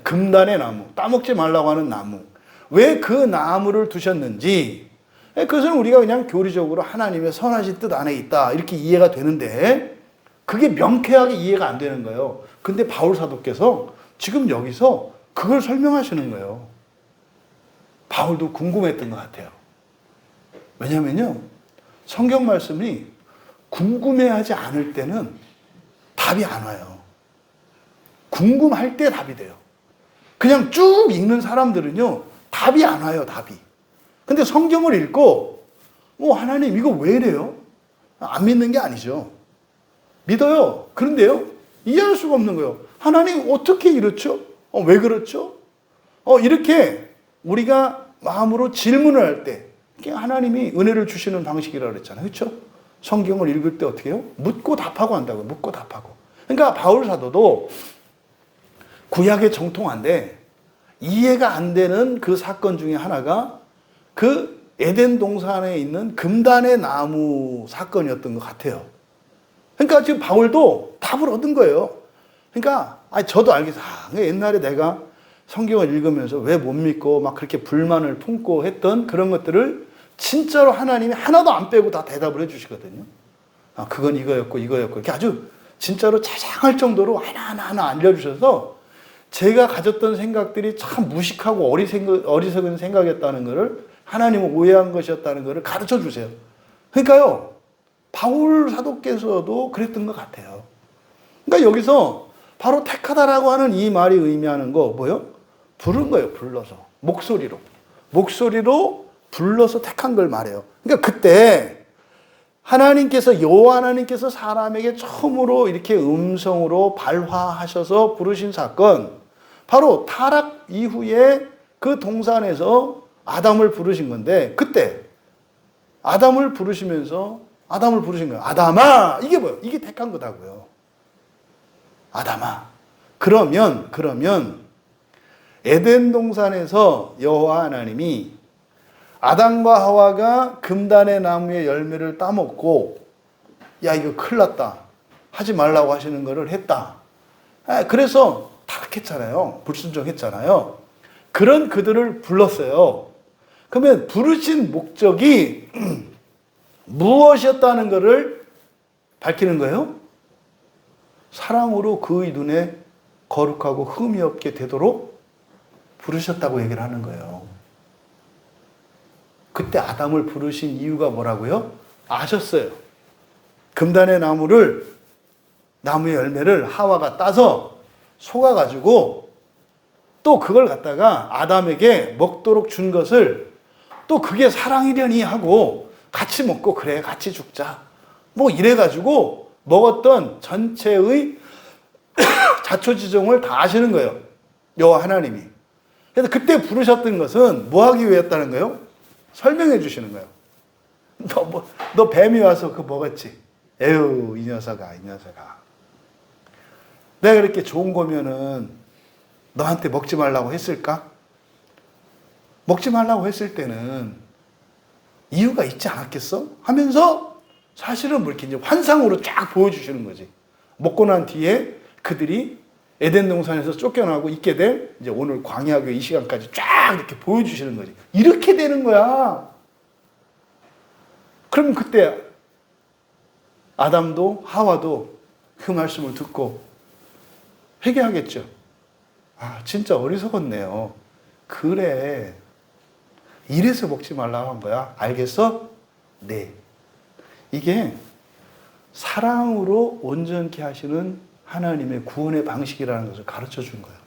금단의 나무, 따먹지 말라고 하는 나무. 왜 그 나무를 두셨는지 그것은 우리가 그냥 교리적으로 하나님의 선하신 뜻 안에 있다 이렇게 이해가 되는데 그게 명쾌하게 이해가 안 되는 거예요. 근데 바울 사도께서 지금 여기서 그걸 설명하시는 거예요. 바울도 궁금했던 것 같아요. 왜냐면요, 성경 말씀이 궁금해하지 않을 때는 답이 안 와요. 궁금할 때 답이 돼요. 그냥 쭉 읽는 사람들은요, 답이 안 와요, 답이. 근데 성경을 읽고, 하나님 이거 왜 이래요? 안 믿는 게 아니죠. 믿어요. 그런데요, 이해할 수가 없는 거예요. 하나님 어떻게 이렇죠? 왜 그렇죠? 이렇게 우리가 마음으로 질문을 할 때, 하나님이 은혜를 주시는 방식이라고 그랬잖아요. 그렇죠? 성경을 읽을 때 어떻게 해요? 묻고 답하고 한다고요. 묻고 답하고. 그러니까 바울 사도도 구약에 정통한데 이해가 안 되는 그 사건 중에 하나가 그 에덴 동산에 있는 금단의 나무 사건이었던 것 같아요. 그러니까 지금 바울도 답을 얻은 거예요. 그러니까 저도 알겠어요. 옛날에 내가 성경을 읽으면서 왜 못 믿고 막 그렇게 불만을 품고 했던 그런 것들을 진짜로 하나님이 하나도 안 빼고 다 대답을 해주시거든요. 그건 이거였고 이렇게 아주 진짜로 자장할 정도로 하나하나 알려주셔서 제가 가졌던 생각들이 참 무식하고 어리석은 생각이었다는 것을 하나님은 오해한 것이었다는 것을 가르쳐 주세요. 그러니까요, 바울 사도께서도 그랬던 것 같아요. 그러니까 여기서 바로 택하다라고 하는 이 말이 의미하는 거 뭐요? 부른 거예요. 불러서. 목소리로 불러서 택한 걸 말해요. 그러니까 그때 여호와 하나님께서 사람에게 처음으로 이렇게 음성으로 발화하셔서 부르신 사건, 바로 타락 이후에 그 동산에서 아담을 부르신 건데, 그때 아담을 부르신 거예요. 아담아! 이게 뭐예요? 이게 택한 거다고요. 아담아. 그러면 에덴 동산에서 여호와 하나님이 아담과 하와가 금단의 나무의 열매를 따먹고, 야, 이거 큰일 났다, 하지 말라고 하시는 거를 했다. 그래서 타락했잖아요. 불순종했잖아요. 그런 그들을 불렀어요. 그러면 부르신 목적이 무엇이었다는 것을 밝히는 거예요? 사랑으로 그의 눈에 거룩하고 흠이 없게 되도록 부르셨다고 얘기를 하는 거예요. 그때 아담을 부르신 이유가 뭐라고요? 아셨어요. 금단의 나무의 열매를 하와가 따서 속아가지고 또 그걸 갖다가 아담에게 먹도록 준 것을 또 그게 사랑이려니 하고 같이 먹고 그래 같이 죽자 뭐 이래가지고 먹었던 전체의 자초지종을 다 아시는 거예요. 여호와 하나님이. 그래서 그때 부르셨던 것은 뭐 하기 위해였다는 거예요? 설명해 주시는 거예요. 너 뱀이 와서 그거 먹었지? 에휴, 이 녀석아. 내가 그렇게 좋은 거면은 너한테 먹지 말라고 했을까? 먹지 말라고 했을 때는 이유가 있지 않았겠어? 하면서 사실은 뭐 이렇게 이제 환상으로 쫙 보여주시는 거지. 먹고 난 뒤에 그들이 에덴 동산에서 쫓겨나고 있게 될 이제 오늘 광야교 이 시간까지 쫙 이렇게 보여주시는 거지. 이렇게 되는 거야. 그럼 그때 아담도 하와도 그 말씀을 듣고 회개하겠죠. 아, 진짜 어리석었네요. 그래. 이래서 먹지 말라고 한 거야. 알겠어? 네. 이게 사랑으로 온전케 하시는 하나님의 구원의 방식이라는 것을 가르쳐 준 거예요.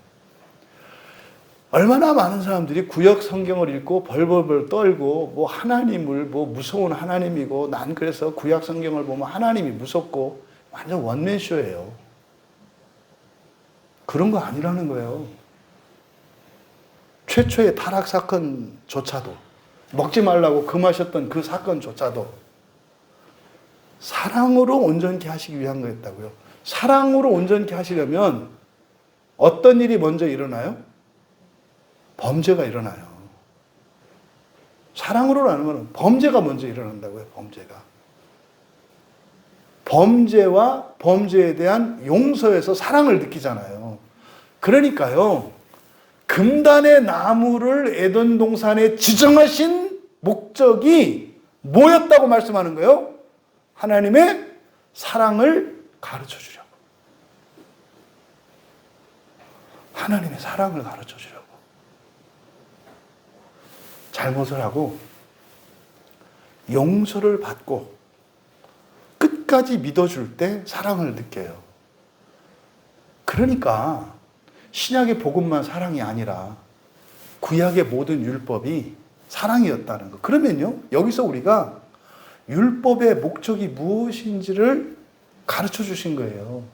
얼마나 많은 사람들이 구약 성경을 읽고 벌벌벌 떨고 뭐 하나님을 뭐 무서운 하나님이고 난 그래서 구약 성경을 보면 하나님이 무섭고 완전 원맨쇼예요. 그런 거 아니라는 거예요. 최초의 타락 사건조차도 먹지 말라고 금하셨던 그 사건조차도 사랑으로 온전케 하시기 위한 거였다고요. 사랑으로 온전케 하시려면 어떤 일이 먼저 일어나요? 범죄가 일어나요. 사랑으로라는 것은 범죄가 먼저 일어난다고요. 범죄와 범죄에 대한 용서에서 사랑을 느끼잖아요. 그러니까요. 금단의 나무를 에덴 동산에 지정하신 목적이 뭐였다고 말씀하는 거예요? 하나님의 사랑을 가르쳐 주려고. 하나님의 사랑을 가르쳐 주려고. 잘못을 하고 용서를 받고 끝까지 믿어줄 때 사랑을 느껴요. 그러니까 신약의 복음만 사랑이 아니라 구약의 모든 율법이 사랑이었다는 거. 그러면요, 여기서 우리가 율법의 목적이 무엇인지를 가르쳐 주신 거예요.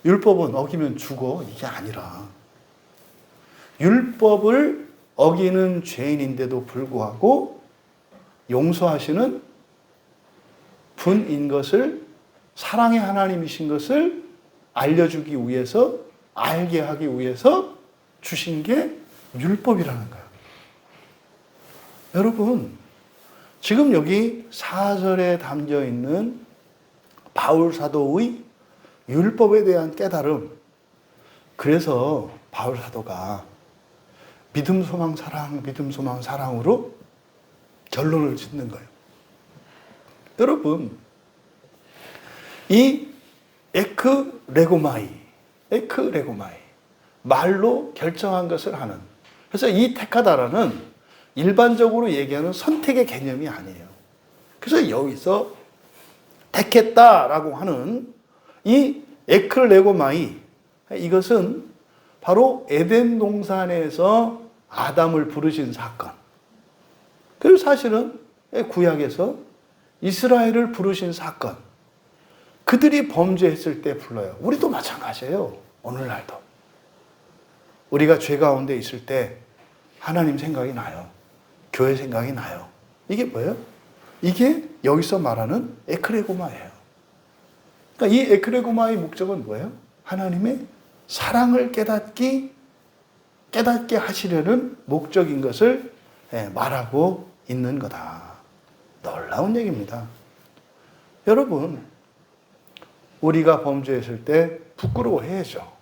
율법은 어기면 죽어. 이게 아니라 율법을 어기는 죄인인데도 불구하고 용서하시는 분인 것을, 사랑의 하나님이신 것을 알려주기 위해서, 알게 하기 위해서 주신 게 율법이라는 거예요. 여러분, 지금 여기 4절에 담겨 있는 바울 사도의 율법에 대한 깨달음, 그래서 바울 사도가 믿음, 소망, 사랑, 믿음, 소망, 사랑으로 결론을 짓는 거예요. 여러분, 이 에크레고마이, 말로 결정한 것을 하는. 그래서 이 택하다라는 일반적으로 얘기하는 선택의 개념이 아니에요. 그래서 여기서 택했다라고 하는 이 에크레고마이, 이것은 바로 에덴 동산에서 아담을 부르신 사건. 그리고 사실은 구약에서 이스라엘을 부르신 사건. 그들이 범죄했을 때 불러요. 우리도 마찬가지예요. 오늘날도. 우리가 죄 가운데 있을 때 하나님 생각이 나요. 교회 생각이 나요. 이게 뭐예요? 이게 여기서 말하는 에크레고마예요. 그러니까 이 에크레고마의 목적은 뭐예요? 하나님의 사랑을 깨닫게 하시려는 목적인 것을 말하고 있는 거다. 놀라운 얘기입니다. 여러분, 우리가 범죄했을 때 부끄러워해야죠.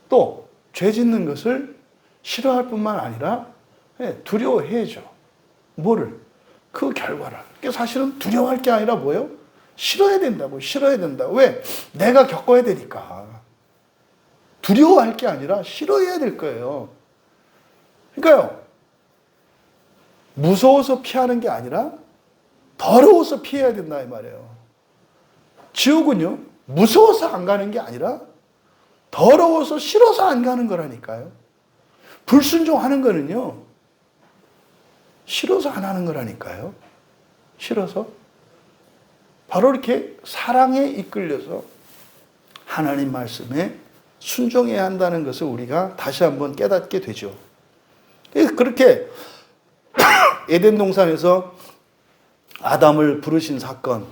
또 죄 짓는 것을 싫어할 뿐만 아니라 두려워해야죠. 뭐를? 그 결과를. 사실은 두려워할 게 아니라 뭐예요? 싫어야 된다고. 왜? 내가 겪어야 되니까. 두려워할 게 아니라 싫어해야 될 거예요. 그러니까요, 무서워서 피하는 게 아니라 더러워서 피해야 된다 이 말이에요. 지옥은요, 무서워서 안 가는 게 아니라 더러워서 싫어서 안 가는 거라니까요. 불순종하는 거는요, 싫어서 안 하는 거라니까요. 싫어서. 바로 이렇게 사랑에 이끌려서 하나님 말씀에 순종해야 한다는 것을 우리가 다시 한번 깨닫게 되죠. 그렇게 에덴 동산에서 아담을 부르신 사건,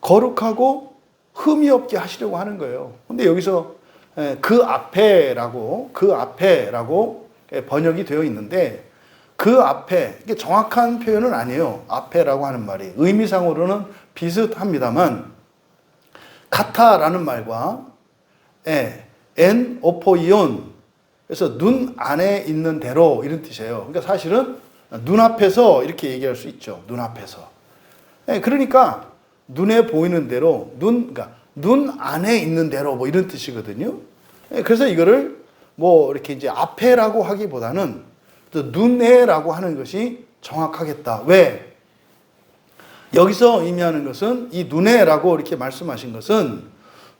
거룩하고 흠이 없게 하시려고 하는 거예요. 근데 여기서 그 앞에라고 번역이 되어 있는데, 그 앞에, 이게 정확한 표현은 아니에요. 앞에라고 하는 말이. 의미상으로는 비슷합니다만, 카타라는 말과, 엔 오포이온, 그래서 눈 안에 있는 대로 이런 뜻이에요. 그러니까 사실은 눈앞에서 이렇게 얘기할 수 있죠. 눈앞에서. 그러니까 눈에 보이는 대로, 그러니까 눈 안에 있는 대로 뭐 이런 뜻이거든요. 그래서 이거를 뭐 이렇게 이제 앞에라고 하기보다는 눈에라고 하는 것이 정확하겠다. 왜? 여기서 의미하는 것은 이 눈에라고 이렇게 말씀하신 것은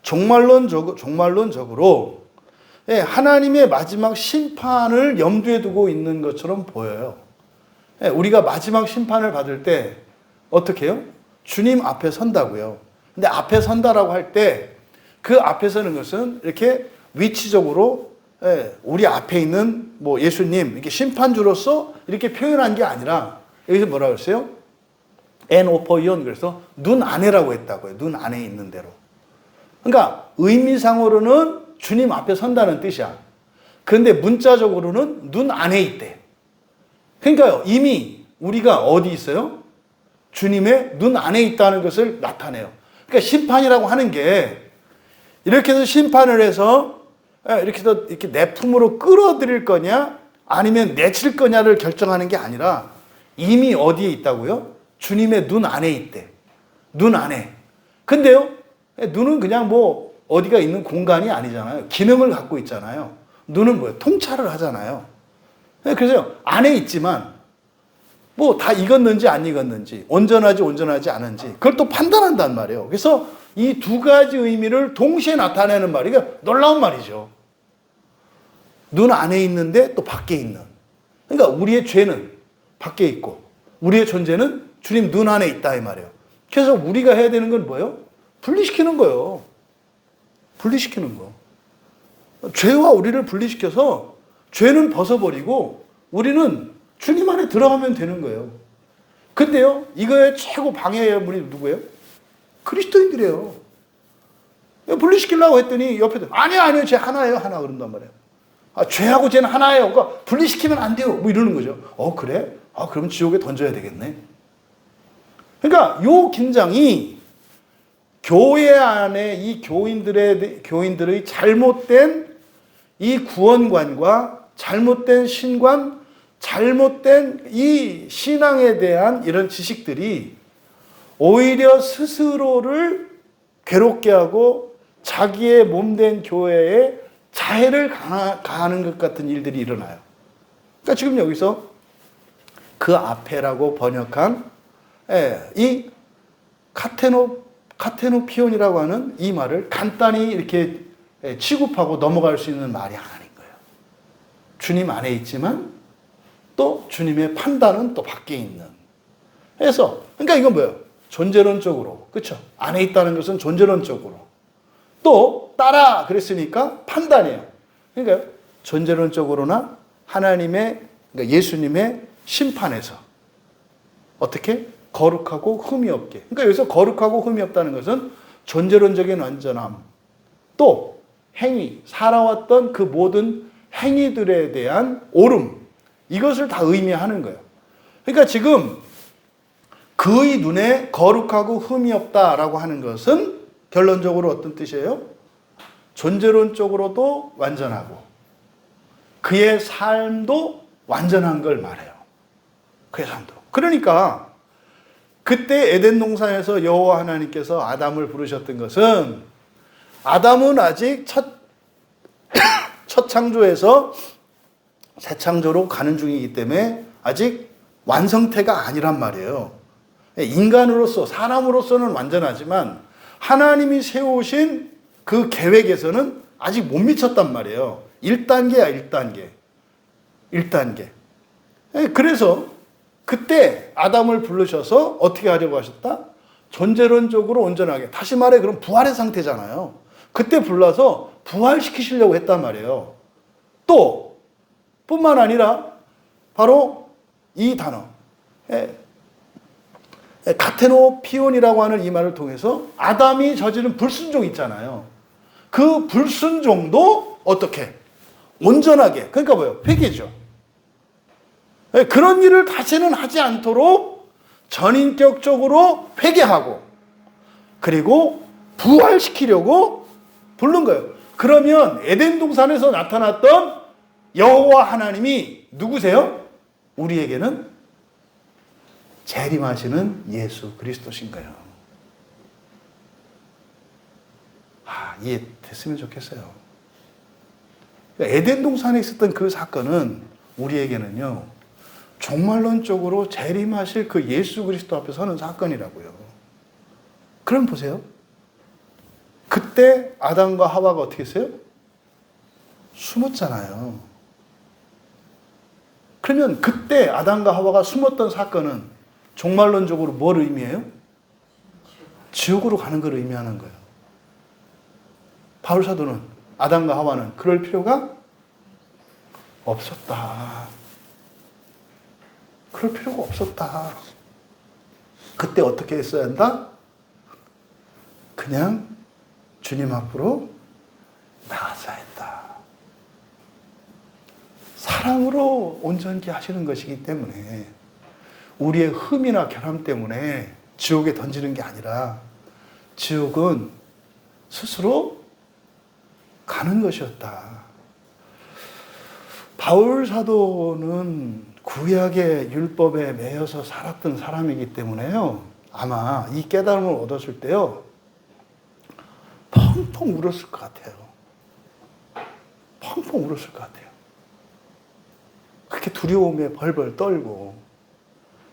종말론적으로 하나님의 마지막 심판을 염두에 두고 있는 것처럼 보여요. 우리가 마지막 심판을 받을 때 어떻게 해요? 주님 앞에 선다고요. 근데 앞에 선다라고 할 때 그 앞에 서는 것은 이렇게 위치적으로 우리 앞에 있는 뭐 예수님, 이렇게 심판주로서 이렇게 표현한 게 아니라 여기서 뭐라고 했어요? 엔 오퍼이온, 그래서 눈 안에라고 했다고요. 눈 안에 있는 대로. 그러니까 의미상으로는 주님 앞에 선다는 뜻이야. 그런데 문자적으로는 눈 안에 있대. 그러니까요, 이미 우리가 어디 있어요? 주님의 눈 안에 있다는 것을 나타내요. 그러니까 심판이라고 하는 게 이렇게 해서 심판을 해서 이렇게 해서 이렇게 내 품으로 끌어들일 거냐 아니면 내칠 거냐를 결정하는 게 아니라 이미 어디에 있다고요? 주님의 눈 안에 있대. 눈 안에. 근데요, 눈은 그냥 뭐 어디가 있는 공간이 아니잖아요. 기능을 갖고 있잖아요. 눈은 뭐예요? 통찰을 하잖아요. 그래서 안에 있지만 뭐 다 익었는지 안 익었는지, 온전하지 않은지 그걸 또 판단한단 말이에요. 그래서 이 두 가지 의미를 동시에 나타내는 말이 놀라운 말이죠. 눈 안에 있는데 또 밖에 있는. 그러니까 우리의 죄는 밖에 있고 우리의 존재는 주님 눈 안에 있다 이 말이에요. 그래서 우리가 해야 되는 건 뭐예요? 분리시키는 거예요. 분리시키는 거. 죄와 우리를 분리시켜서 죄는 벗어버리고 우리는 주님 안에 들어가면 되는 거예요. 근데요, 이거의 최고 방해물이 누구예요? 그리스도인들이에요. 분리시키려고 했더니 옆에서 아니요, 죄 하나예요, 하나 그런단 말이에요. 죄하고 죄는 하나예요. 그러니까 분리시키면 안 돼요. 뭐 이러는 거죠. 그래? 그럼 지옥에 던져야 되겠네. 그러니까 요 긴장이 교회 안에 이 교인들의 잘못된 이 구원관과 잘못된 신관, 잘못된 이 신앙에 대한 이런 지식들이 오히려 스스로를 괴롭게 하고 자기의 몸된 교회에 자해를 가하는 것 같은 일들이 일어나요. 그러니까 지금 여기서 그 앞에라고 번역한 이 카테노피온이라고 하는 이 말을 간단히 이렇게 취급하고 넘어갈 수 있는 말이 아닌 거예요. 주님 안에 있지만 또 주님의 판단은 또 밖에 있는. 그래서 그러니까 이건 뭐예요? 존재론적으로, 그렇죠? 안에 있다는 것은 존재론적으로. 또 따라 그랬으니까 판단이에요. 그러니까 존재론적으로나 하나님의, 그러니까 예수님의 심판에서 어떻게 거룩하고 흠이 없게. 그러니까 여기서 거룩하고 흠이 없다는 것은 존재론적인 완전함, 또 행위, 살아왔던 그 모든 행위들에 대한 옳음, 이것을 다 의미하는 거예요. 그러니까 지금 그의 눈에 거룩하고 흠이 없다라고 하는 것은 결론적으로 어떤 뜻이에요? 존재론적으로도 완전하고 그의 삶도 완전한 걸 말해요. 그의 삶도. 그러니까 그때 에덴 동산에서 여호와 하나님께서 아담을 부르셨던 것은 아담은 아직 첫 창조에서 새 창조로 가는 중이기 때문에 아직 완성태가 아니란 말이에요. 인간으로서, 사람으로서는 완전하지만 하나님이 세우신 그 계획에서는 아직 못 미쳤단 말이에요. 1단계야, 1단계. 그래서 그때 아담을 부르셔서 어떻게 하려고 하셨다? 존재론적으로 온전하게. 다시 말해, 그럼 부활의 상태잖아요. 그때 불러서 부활시키시려고 했단 말이에요. 또 뿐만 아니라 바로 이 단어 카테노피온이라고 하는 이 말을 통해서 아담이 저지른 불순종 있잖아요. 그 불순종도 어떻게 온전하게, 그러니까 뭐예요? 회개죠. 그런 일을 다시는 하지 않도록 전인격적으로 회개하고 그리고 부활시키려고 부른 거예요. 그러면 에덴 동산에서 나타났던 여호와 하나님이 누구세요? 우리에게는 재림하시는 예수 그리스도신 거예요. 이해됐으면 좋겠어요. 에덴 동산에 있었던 그 사건은 우리에게는요, 종말론적으로 재림하실 그 예수 그리스도 앞에 서는 사건이라고요. 그럼 보세요. 그때 아담과 하와가 어떻게 했어요? 숨었잖아요. 그러면 그때 아담과 하와가 숨었던 사건은 종말론적으로 뭘 의미해요? 지옥으로 가는 걸 의미하는 거예요. 바울 사도는 아담과 하와는 그럴 필요가 없었다. 그럴 필요가 없었다. 그때 어떻게 했어야 한다? 그냥 주님 앞으로 나갔어야 했다. 사랑으로 온전케 하시는 것이기 때문에 우리의 흠이나 결함 때문에 지옥에 던지는 게 아니라 지옥은 스스로 가는 것이었다. 바울 사도는 구약의 율법에 매여서 살았던 사람이기 때문에요. 아마 이 깨달음을 얻었을 때요, 펑펑 울었을 것 같아요. 펑펑 울었을 것 같아요. 그렇게 두려움에 벌벌 떨고,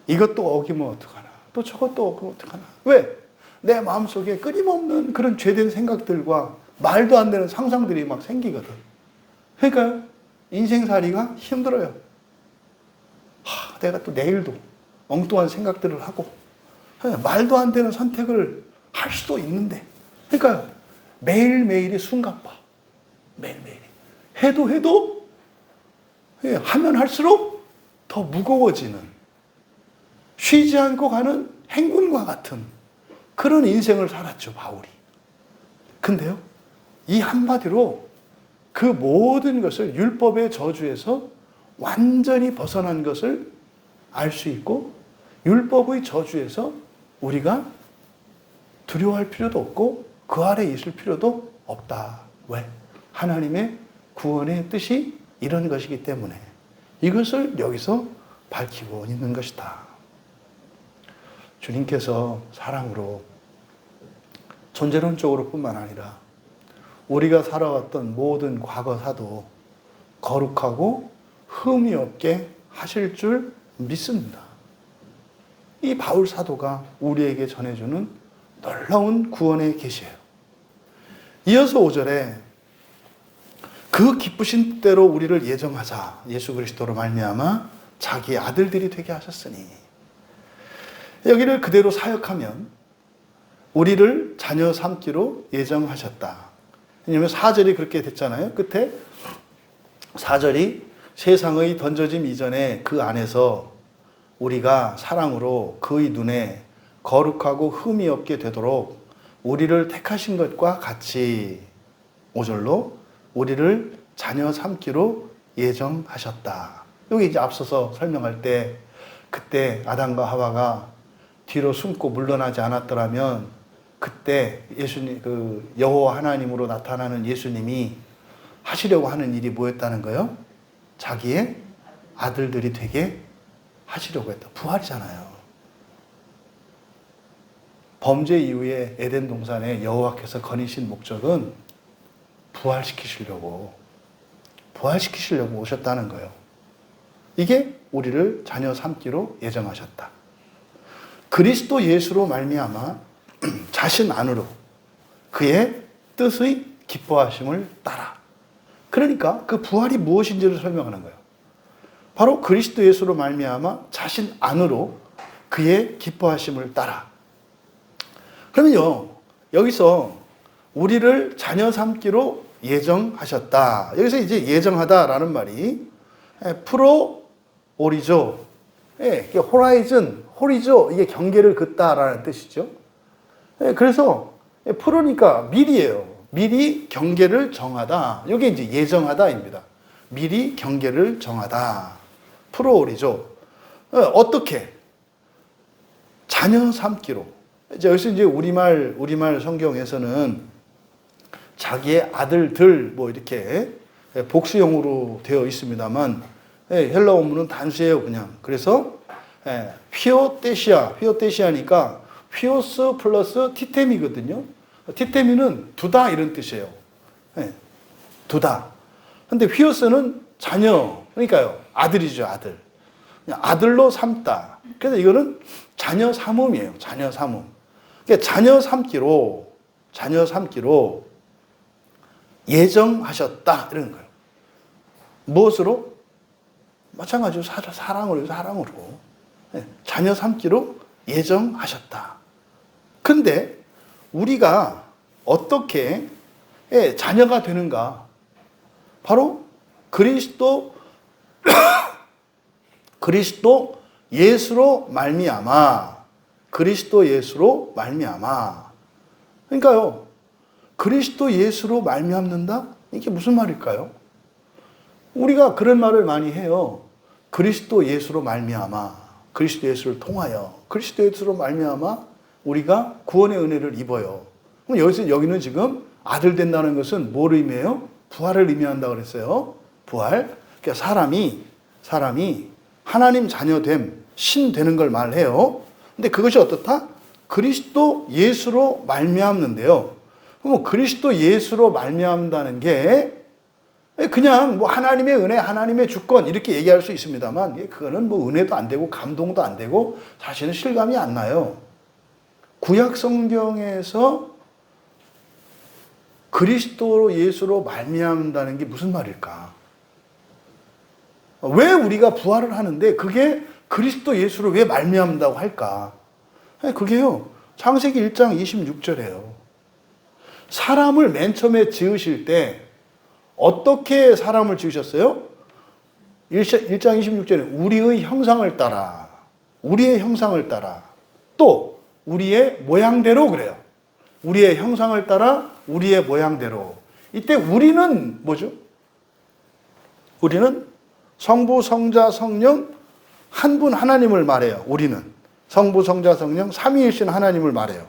이것도 어기면 어떡하나, 또 저것도 어기면 어떡하나. 왜? 내 마음속에 끊임없는 그런 죄된 생각들과 말도 안 되는 상상들이 막 생기거든. 그러니까 인생살이가 힘들어요. 내가 또 내일도 엉뚱한 생각들을 하고 말도 안 되는 선택을 할 수도 있는데, 그러니까 매일매일이 숨가빠. 매일매일이. 해도 하면 할수록 더 무거워지는, 쉬지 않고 가는 행군과 같은 그런 인생을 살았죠, 바울이. 근데요, 이 한마디로 그 모든 것을 율법의 저주에서 완전히 벗어난 것을 알 수 있고, 율법의 저주에서 우리가 두려워할 필요도 없고 그 아래 있을 필요도 없다. 왜? 하나님의 구원의 뜻이 이런 것이기 때문에 이것을 여기서 밝히고 있는 것이다. 주님께서 사랑으로 존재론적으로 뿐만 아니라 우리가 살아왔던 모든 과거사도 거룩하고 흠이 없게 하실 줄 믿습니다. 이 바울 사도가 우리에게 전해주는 놀라운 구원의 계시예요. 이어서 5절에 그 기쁘신 뜻대로 우리를 예정하자 예수 그리스도로 말미암아 자기의 아들들이 되게 하셨으니, 여기를 그대로 사역하면 우리를 자녀 삼기로 예정하셨다. 왜냐하면 4절이 그렇게 됐잖아요. 끝에 4절이 세상의 던져짐 이전에 그 안에서 우리가 사랑으로 그의 눈에 거룩하고 흠이 없게 되도록 우리를 택하신 것과 같이 5절로 우리를 자녀 삼기로 예정하셨다. 여기 이제 앞서서 설명할 때 그때 아담과 하와가 뒤로 숨고 물러나지 않았더라면 그때 예수님, 그 여호와 하나님으로 나타나는 예수님이 하시려고 하는 일이 뭐였다는 거예요? 자기의 아들들이 되게 하시려고 했다. 부활이잖아요. 범죄 이후에 에덴 동산에 여호와께서 거니신 목적은 부활시키시려고 오셨다는 거예요. 이게 우리를 자녀 삼기로 예정하셨다. 그리스도 예수로 말미암아 자신 안으로 그의 뜻의 기뻐하심을 따라. 그러니까 그 부활이 무엇인지를 설명하는 거예요. 바로 그리스도 예수로 말미암아 자신 안으로 그의 기뻐하심을 따라. 그러면요, 여기서 우리를 자녀 삼기로 예정하셨다. 여기서 이제 예정하다라는 말이 프로 오리조. 이게 호라이즌, 호리조, 이게 경계를 긋다라는 뜻이죠. 그래서 프로니까 미리예요. 미리 경계를 정하다. 이게 이제 예정하다입니다. 미리 경계를 정하다. 프로 오리조. 어떻게? 자녀 삼기로. 여기서 이제 우리말 성경에서는 자기의 아들들 뭐 이렇게 복수형으로 되어 있습니다만 헬라 원문은 단수예요, 그냥. 그래서 휘오테시아니까 휘오스 플러스 티테미거든요. 티테미는 두다 이런 뜻이에요. 두다. 근데 휘오스는 자녀, 그러니까요, 아들이죠, 아들. 아들로 삼다. 그래서 이거는 자녀 삼음이에요, 자녀 삼음. 그러니까 자녀 삼기로 예정하셨다 이런 거예요. 무엇으로? 마찬가지로 사랑으로. 자녀 삼기로 예정하셨다. 근데 우리가 어떻게 자녀가 되는가? 바로 그리스도 예수로 말미암아. 그리스도 예수로 말미암아. 그러니까요. 그리스도 예수로 말미암는다? 이게 무슨 말일까요? 우리가 그런 말을 많이 해요. 그리스도 예수로 말미암아. 그리스도 예수를 통하여. 그리스도 예수로 말미암아 우리가 구원의 은혜를 입어요. 그럼 여기는 지금 아들 된다는 것은 뭘 의미해요? 부활을 의미한다고 그랬어요. 부활. 그러니까 사람이 하나님 자녀됨, 신 되는 걸 말해요. 근데 그것이 어떻다? 그리스도 예수로 말미암는데요. 그럼 그리스도 예수로 말미암다는 게 그냥 뭐 하나님의 은혜, 하나님의 주권 이렇게 얘기할 수 있습니다만 그거는 뭐 은혜도 안 되고 감동도 안 되고 사실은 실감이 안 나요. 구약 성경에서 그리스도 예수로 말미암다는 게 무슨 말일까? 왜 우리가 부활을 하는데 그게 그리스도 예수로 왜 말미암다고 할까? 그게요. 창세기 1장 26절이에요. 사람을 맨 처음에 지으실 때 어떻게 사람을 지으셨어요? 1장 26절에 우리의 형상을 따라, 또 우리의 모양대로 그래요. 우리의 형상을 따라 우리의 모양대로. 이때 우리는 뭐죠? 우리는 성부, 성자, 성령 한 분 하나님을 말해요. 우리는 성부, 성자, 성령 삼위일신 하나님을 말해요.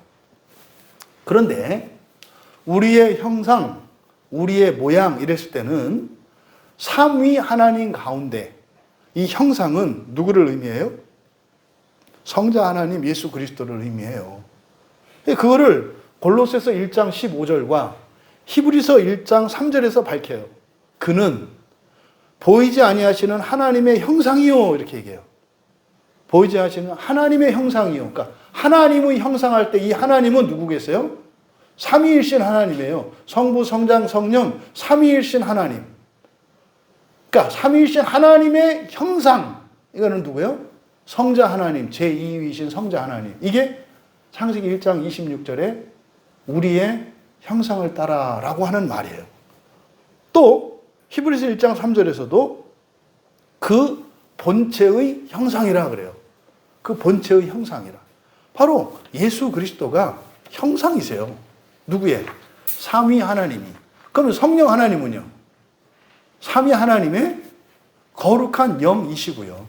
그런데 우리의 형상, 우리의 모양 이랬을 때는 삼위 하나님 가운데 이 형상은 누구를 의미해요? 성자 하나님 예수 그리스도를 의미해요. 그거를 골로새서 1장 15절과 히브리서 1장 3절에서 밝혀요. 그는 보이지 아니하시는 하나님의 형상이요 이렇게 얘기해요. 보이지 하시는 하나님의 형상이요. 그러니까 하나님의 형상할 때 이 하나님은 누구겠어요? 삼위일신 하나님이에요. 성부, 성장, 성령 삼위일신 하나님. 그러니까 삼위일신 하나님의 형상. 이거는 누구예요? 성자 하나님, 제2위이신 성자 하나님. 이게 창세기 1장 26절에 우리의 형상을 따라라고 하는 말이에요. 또 히브리서 1장 3절에서도 그 본체의 형상이라 그래요. 그 본체의 형상이라. 바로 예수 그리스도가 형상이세요. 누구의? 삼위 하나님이. 그러면 성령 하나님은요? 삼위 하나님의 거룩한 영이시고요.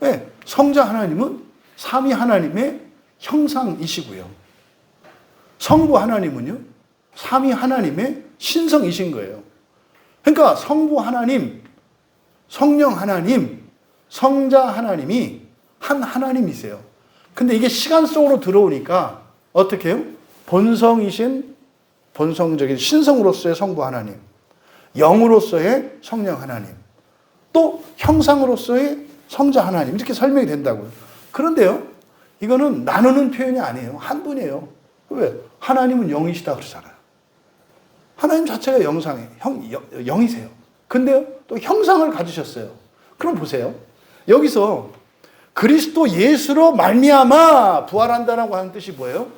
네, 성자 하나님은 삼위 하나님의 형상이시고요. 성부 하나님은요? 삼위 하나님의 신성이신 거예요. 그러니까 성부 하나님, 성령 하나님, 성자 하나님이 한 하나님이세요. 근데 이게 시간 속으로 들어오니까 어떻게 해요? 본성적인 신성으로서의 성부 하나님, 영으로서의 성령 하나님, 또 형상으로서의 성자 하나님 이렇게 설명이 된다고요. 그런데요, 이거는 나누는 표현이 아니에요. 한 분이에요. 왜? 하나님은 영이시다 그러잖아요. 하나님 자체가 영이세요. 근데요, 또 형상을 가지셨어요. 그럼 보세요. 여기서 그리스도 예수로 말미암아 부활한다라고 하는 뜻이 뭐예요?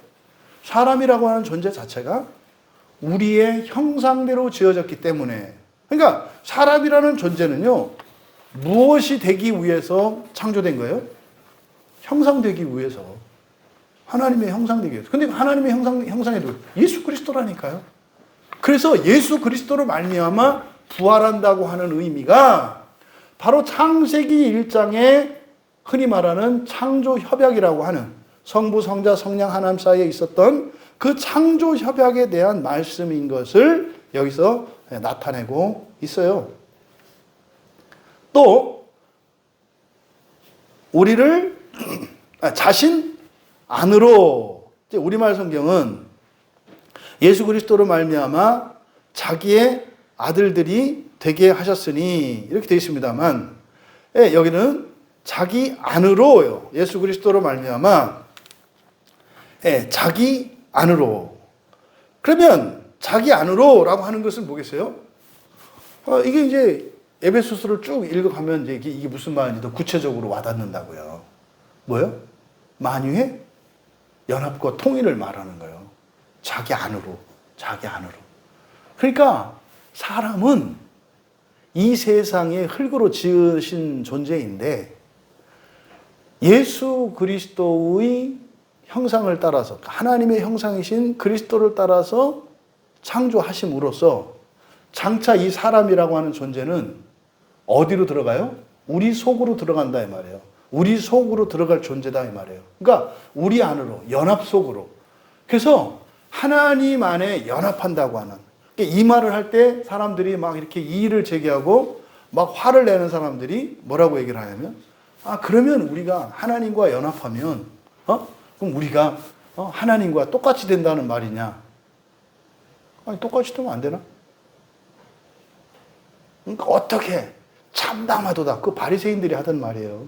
사람이라고 하는 존재 자체가 우리의 형상대로 지어졌기 때문에. 그러니까 사람이라는 존재는요, 무엇이 되기 위해서 창조된 거예요? 형상되기 위해서. 하나님의 형상되기 위해서. 근데 하나님의 형상이 누구예요? 예수 그리스도라니까요. 그래서 예수 그리스도로 말미암아 부활한다고 하는 의미가 바로 창세기 1장에 흔히 말하는 창조 협약이라고 하는 성부, 성자, 성령 하나님 사이에 있었던 그 창조 협약에 대한 말씀인 것을 여기서 나타내고 있어요. 또 우리를 자신 안으로, 우리말 성경은 예수 그리스도로 말미암아 자기의 아들들이 되게 하셨으니 이렇게 되어 있습니다만, 여기는 자기 안으로요. 예수 그리스도로 말미암아 자기 안으로. 그러면 자기 안으로라고 하는 것은 뭐겠어요? 이게 이제 에베소서를 쭉 읽어가면 이게 무슨 말인지 더 구체적으로 와닿는다고요. 뭐요? 만유의 연합과 통일을 말하는 거예요. 자기 안으로, 자기 안으로. 그러니까 사람은 이 세상에 흙으로 지으신 존재인데 예수 그리스도의 형상을 따라서, 하나님의 형상이신 그리스도를 따라서 창조하심으로써 장차 이 사람이라고 하는 존재는 어디로 들어가요? 우리 속으로 들어간다 이 말이에요. 우리 속으로 들어갈 존재다 이 말이에요. 그러니까 우리 안으로, 연합 속으로. 그래서 하나님 안에 연합한다고 하는, 이 말을 할 때 사람들이 막 이렇게 이의를 제기하고 막 화를 내는 사람들이 뭐라고 얘기를 하냐면, 그러면 우리가 하나님과 연합하면 그럼 우리가 하나님과 똑같이 된다는 말이냐? 아니, 똑같이 되면 안 되나? 그러니까 어떻게 참담하도다, 그 바리새인들이 하던 말이에요.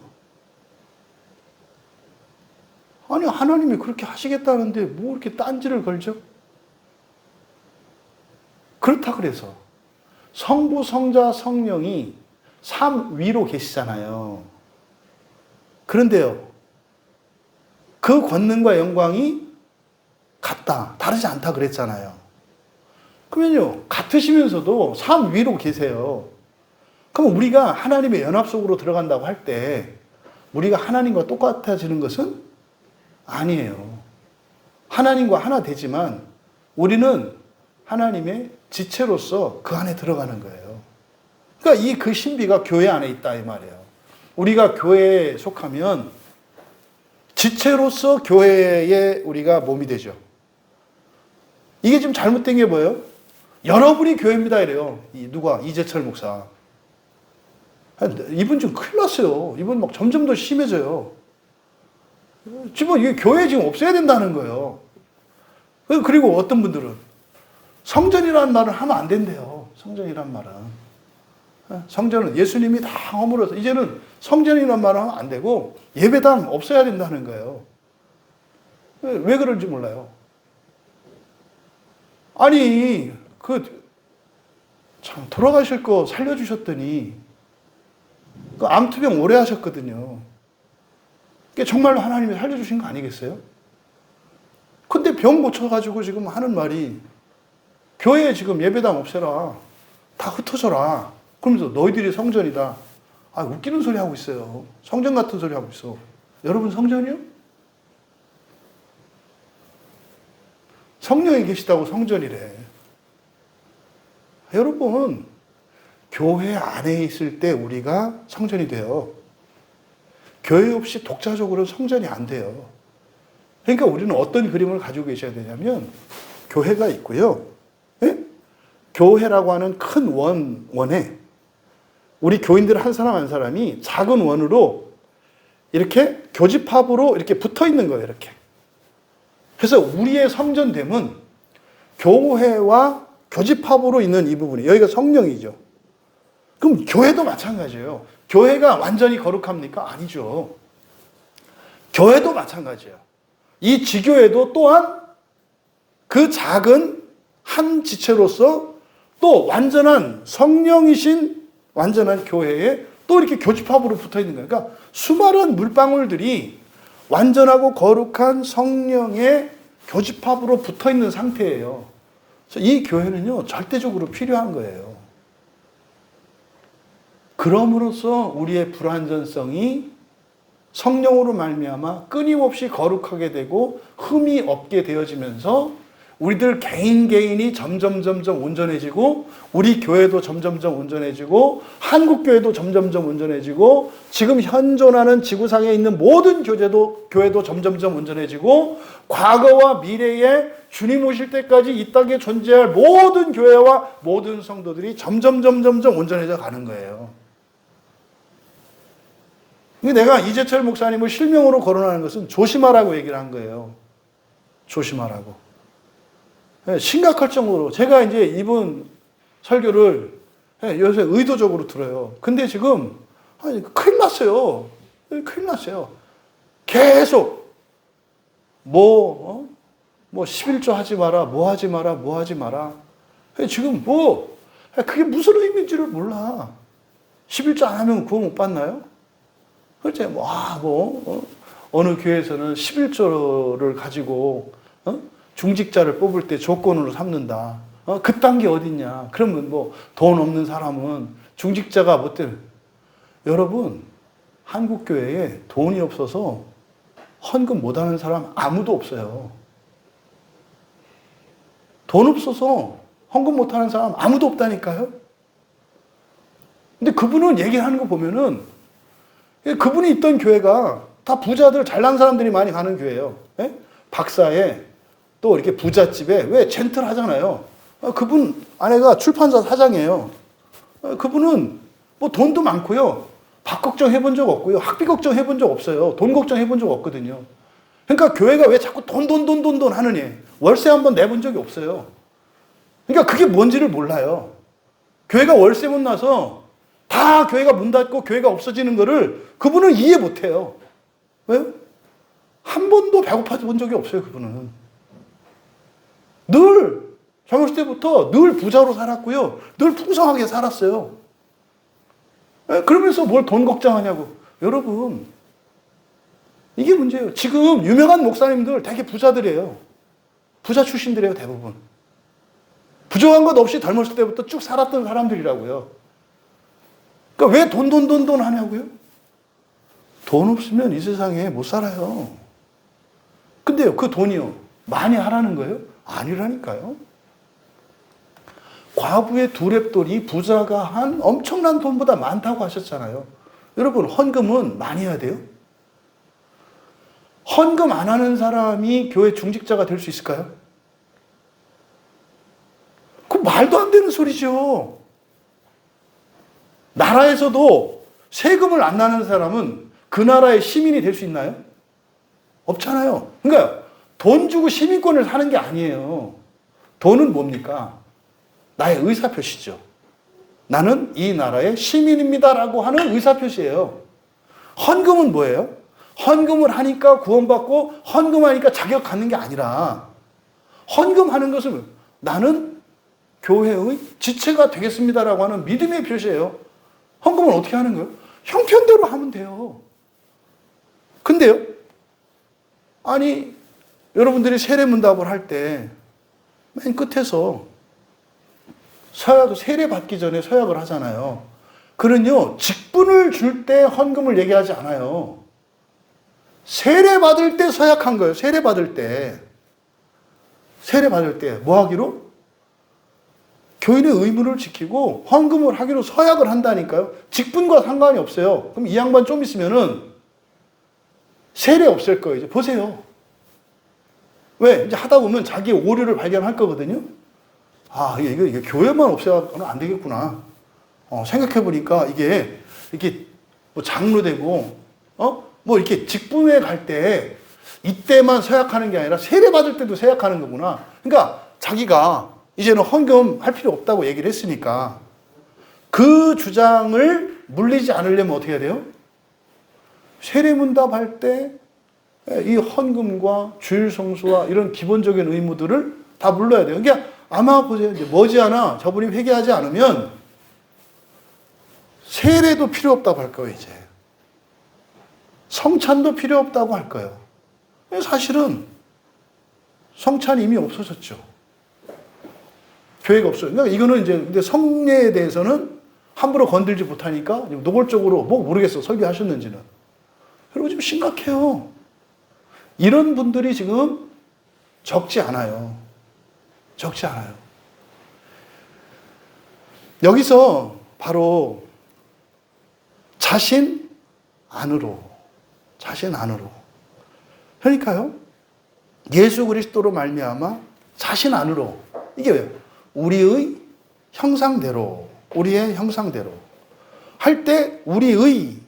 아니, 하나님이 그렇게 하시겠다는데 뭐 이렇게 딴지를 걸죠? 그렇다 그래서 성부, 성자, 성령이 삼 위로 계시잖아요. 그런데요, 그 권능과 영광이 같다, 다르지 않다 그랬잖아요. 그러면요, 같으시면서도 삼 위로 계세요. 그럼 우리가 하나님의 연합 속으로 들어간다고 할 때 우리가 하나님과 똑같아지는 것은 아니에요. 하나님과 하나 되지만 우리는 하나님의 지체로서 그 안에 들어가는 거예요. 그러니까 그 신비가 교회 안에 있다 이 말이에요. 우리가 교회에 속하면 지체로서 교회에 우리가 몸이 되죠. 이게 지금 잘못된 게 뭐예요? 여러분이 교회입니다 이래요. 누가? 이재철 목사. 이분 지금 큰일 났어요. 이분 막 점점 더 심해져요. 지금 이게 교회 지금 없애야 된다는 거예요. 그리고 어떤 분들은 성전이라는 말을 하면 안 된대요. 성전이란 말은. 성전은 예수님이 다 허물어서 이제는 성전이라는 말을 하면 안 되고 예배당 없어야 된다는 거예요. 왜 그런지 몰라요. 아니, 참, 돌아가실 거 살려주셨더니, 암투병 오래 하셨거든요. 그게 정말로 하나님이 살려주신 거 아니겠어요? 근데 병 고쳐가지고 지금 하는 말이, 교회에 지금 예배당 없애라. 다 흩어져라. 그러면서 너희들이 성전이다. 웃기는 소리 하고 있어요. 성전 같은 소리 하고 있어. 여러분 성전이요? 성령이 계시다고 성전이래. 여러분, 교회 안에 있을 때 우리가 성전이 돼요. 교회 없이 독자적으로 성전이 안 돼요. 그러니까 우리는 어떤 그림을 가지고 계셔야 되냐면, 교회가 있고요. 예? 교회라고 하는 큰 원에 우리 교인들 한 사람 한 사람이 작은 원으로 이렇게 교집합으로 이렇게 붙어 있는 거예요. 이렇게. 그래서 우리의 성전됨은 교회와 교집합으로 있는 이 부분이, 여기가 성령이죠. 그럼 교회도 마찬가지예요. 교회가 완전히 거룩합니까? 아니죠. 교회도 마찬가지예요. 이 지교회도 또한 그 작은 한 지체로서 또 완전한 성령이신 완전한 교회에 또 이렇게 교집합으로 붙어 있는 거예요. 그러니까 수많은 물방울들이 완전하고 거룩한 성령의 교집합으로 붙어 있는 상태예요. 그래서 이 교회는요, 절대적으로 필요한 거예요. 그럼으로써 우리의 불완전성이 성령으로 말미암아 끊임없이 거룩하게 되고 흠이 없게 되어지면서 우리들 개인이 점점 온전해지고 우리 교회도 점점 온전해지고 한국 교회도 점점 온전해지고 지금 현존하는 지구상에 있는 모든 교회도 점점 온전해지고 과거와 미래에 주님 오실 때까지 이 땅에 존재할 모든 교회와 모든 성도들이 점점 온전해져 가는 거예요. 내가 이재철 목사님을 실명으로 거론하는 것은 조심하라고 얘기를 한 거예요. 조심하라고. 심각할 정도로. 제가 이제 이분 설교를 요새 의도적으로 들어요. 근데 지금, 큰일 났어요. 큰일 났어요. 계속, 11조 하지 마라, 뭐 하지 마라. 지금 그게 무슨 의미인지를 몰라. 11조 안 하면 구원 못 받나요? 그렇지, 어느 교회에서는 11조를 가지고, 중직자를 뽑을 때 조건으로 삼는다. 그딴 게 어딨냐. 그러면 돈 없는 사람은 중직자가 뭐 때문에. 여러분, 한국교회에 돈이 없어서 헌금 못하는 사람 아무도 없어요. 돈 없어서 헌금 못하는 사람 아무도 없다니까요. 근데 그분은 얘기하는 거 보면은 그분이 있던 교회가 다 부자들, 잘난 사람들이 많이 가는 교회예요. 박사에 또 이렇게 부잣집에 왜 젠틀하잖아요. 그분 아내가 출판사 사장이에요. 그분은 돈도 많고요. 밥 걱정 해본 적 없고요. 학비 걱정 해본 적 없어요. 돈 걱정 해본 적 없거든요. 그러니까 교회가 왜 자꾸 돈 하느니 월세 한번 내본 적이 없어요. 그러니까 그게 뭔지를 몰라요. 교회가 월세 못 나서 다 교회가 문 닫고 교회가 없어지는 거를 그분은 이해 못 해요. 왜요? 한 번도 배고파 본 적이 없어요, 그분은. 늘 젊었을 때부터 늘 부자로 살았고요. 늘 풍성하게 살았어요. 그러면서 뭘 돈 걱정하냐고. 여러분, 이게 문제예요. 지금 유명한 목사님들 되게 부자들이에요. 부자 출신들이에요, 대부분. 부족한 것 없이 젊었을 때부터 쭉 살았던 사람들이라고요. 그러니까 왜 돈 하냐고요? 돈 없으면 이 세상에 못 살아요. 근데요, 그 돈이요, 많이 하라는 거예요? 아니라니까요. 과부의 두 렙돈이 부자가 한 엄청난 돈보다 많다고 하셨잖아요. 여러분, 헌금은 많이 해야 돼요? 헌금 안 하는 사람이 교회 중직자가 될 수 있을까요? 그 말도 안 되는 소리죠. 나라에서도 세금을 안 내는 사람은 그 나라의 시민이 될 수 있나요? 없잖아요. 그러니까 돈 주고 시민권을 사는 게 아니에요. 돈은 뭡니까? 나의 의사표시죠. 나는 이 나라의 시민입니다라고 하는 의사표시예요. 헌금은 뭐예요? 헌금을 하니까 구원받고 헌금하니까 자격 갖는 게 아니라 헌금하는 것은 나는 교회의 지체가 되겠습니다라고 하는 믿음의 표시예요. 헌금은 어떻게 하는 거예요? 형편대로 하면 돼요. 근데요, 아니, 여러분들이 세례문답을 할 때 맨 끝에서 세례 받기 전에 서약을 하잖아요. 그는요, 직분을 줄 때 헌금을 얘기하지 않아요. 세례 받을 때 서약한 거예요. 세례 받을 때 뭐 하기로? 교인의 의무를 지키고 헌금을 하기로 서약을 한다니까요. 직분과 상관이 없어요. 그럼 이 양반 좀 있으면은 세례 없을 거예요. 이제 보세요. 왜? 이제 하다 보면 자기의 오류를 발견할 거거든요. 아, 이게 교회만 없애서는 안 되겠구나. 생각해보니까 이게 장로 되고, 이렇게 직분에 갈 때 이때만 서약하는 게 아니라 세례 받을 때도 서약하는 거구나. 그러니까 자기가 이제는 헌금 할 필요 없다고 얘기를 했으니까 그 주장을 물리지 않으려면 어떻게 해야 돼요? 세례문답 할 때 이 헌금과 주일 성수와 이런 기본적인 의무들을 다 물러야 돼요. 그러니까 아마 보세요. 이제 머지않아 저분이 회개하지 않으면 세례도 필요 없다고 할 거예요, 이제. 성찬도 필요 없다고 할 거예요. 사실은 성찬이 이미 없어졌죠. 교회가 없어요. 그러니까 이거는 이제 근데 성례에 대해서는 함부로 건들지 못하니까 노골적으로 모르겠어. 설교하셨는지는. 여러분 지금 심각해요. 이런 분들이 지금 적지 않아요. 적지 않아요. 여기서 바로 자신 안으로. 그러니까요. 예수 그리스도로 말미암아 자신 안으로. 이게 왜요? 우리의 형상대로. 할 때 우리의.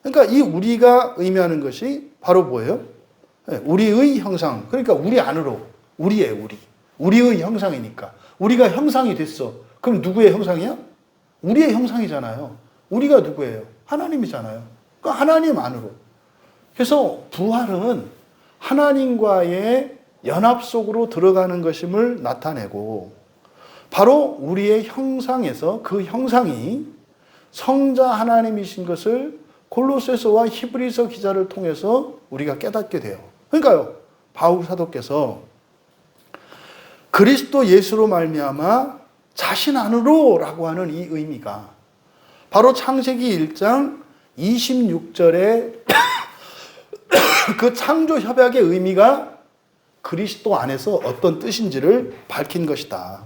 그러니까 이 우리가 의미하는 것이 바로 뭐예요? 우리의 형상. 그러니까 우리 안으로. 우리의 형상이니까. 우리가 형상이 됐어. 그럼 누구의 형상이야? 우리의 형상이잖아요. 우리가 누구예요? 하나님이잖아요. 그러니까 하나님 안으로. 그래서 부활은 하나님과의 연합 속으로 들어가는 것임을 나타내고 바로 우리의 형상에서 그 형상이 성자 하나님이신 것을 골로새서와 히브리서 기자를 통해서 우리가 깨닫게 돼요. 그러니까요. 바울 사도께서 그리스도 예수로 말미암아 자신 안으로라고 하는 이 의미가 바로 창세기 1장 26절에 그 창조 협약의 의미가 그리스도 안에서 어떤 뜻인지를 밝힌 것이다.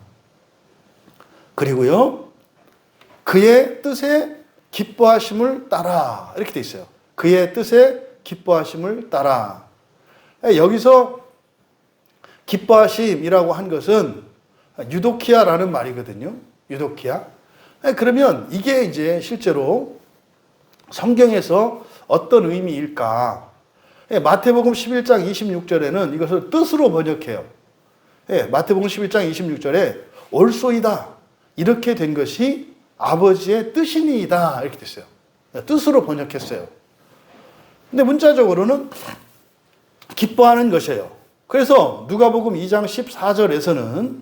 그리고요. 그의 뜻에 기뻐하심을 따라 이렇게 돼 있어요. 그의 뜻에 기뻐하심을 따라. 여기서 기뻐하심이라고 한 것은 유도키아라는 말이거든요. 유도키아. 그러면 이게 이제 실제로 성경에서 어떤 의미일까? 마태복음 11장 26절에는 이것을 뜻으로 번역해요. 마태복음 11장 26절에 올소이다. 이렇게 된 것이 아버지의 뜻이니이다. 이렇게 됐어요. 뜻으로 번역했어요. 근데 문자적으로는 기뻐하는 것이에요. 그래서 누가복음 2장 14절에서는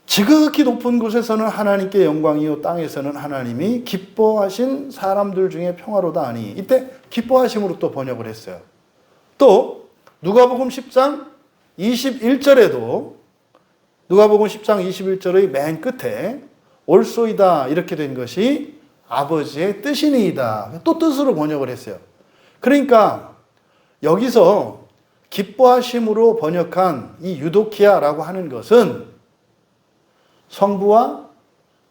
지극히 높은 곳에서는 하나님께 영광이요 땅에서는 하나님이 기뻐하신 사람들 중에 평화로다 하니 이때 기뻐하심으로 또 번역을 했어요. 또 누가복음 10장 21절에도 누가복음 10장 21절의 맨 끝에 올소이다 이렇게 된 것이 아버지의 뜻이니이다. 또 뜻으로 번역을 했어요. 그러니까 여기서 기뻐하심으로 번역한 이 유도키아라고 하는 것은 성부와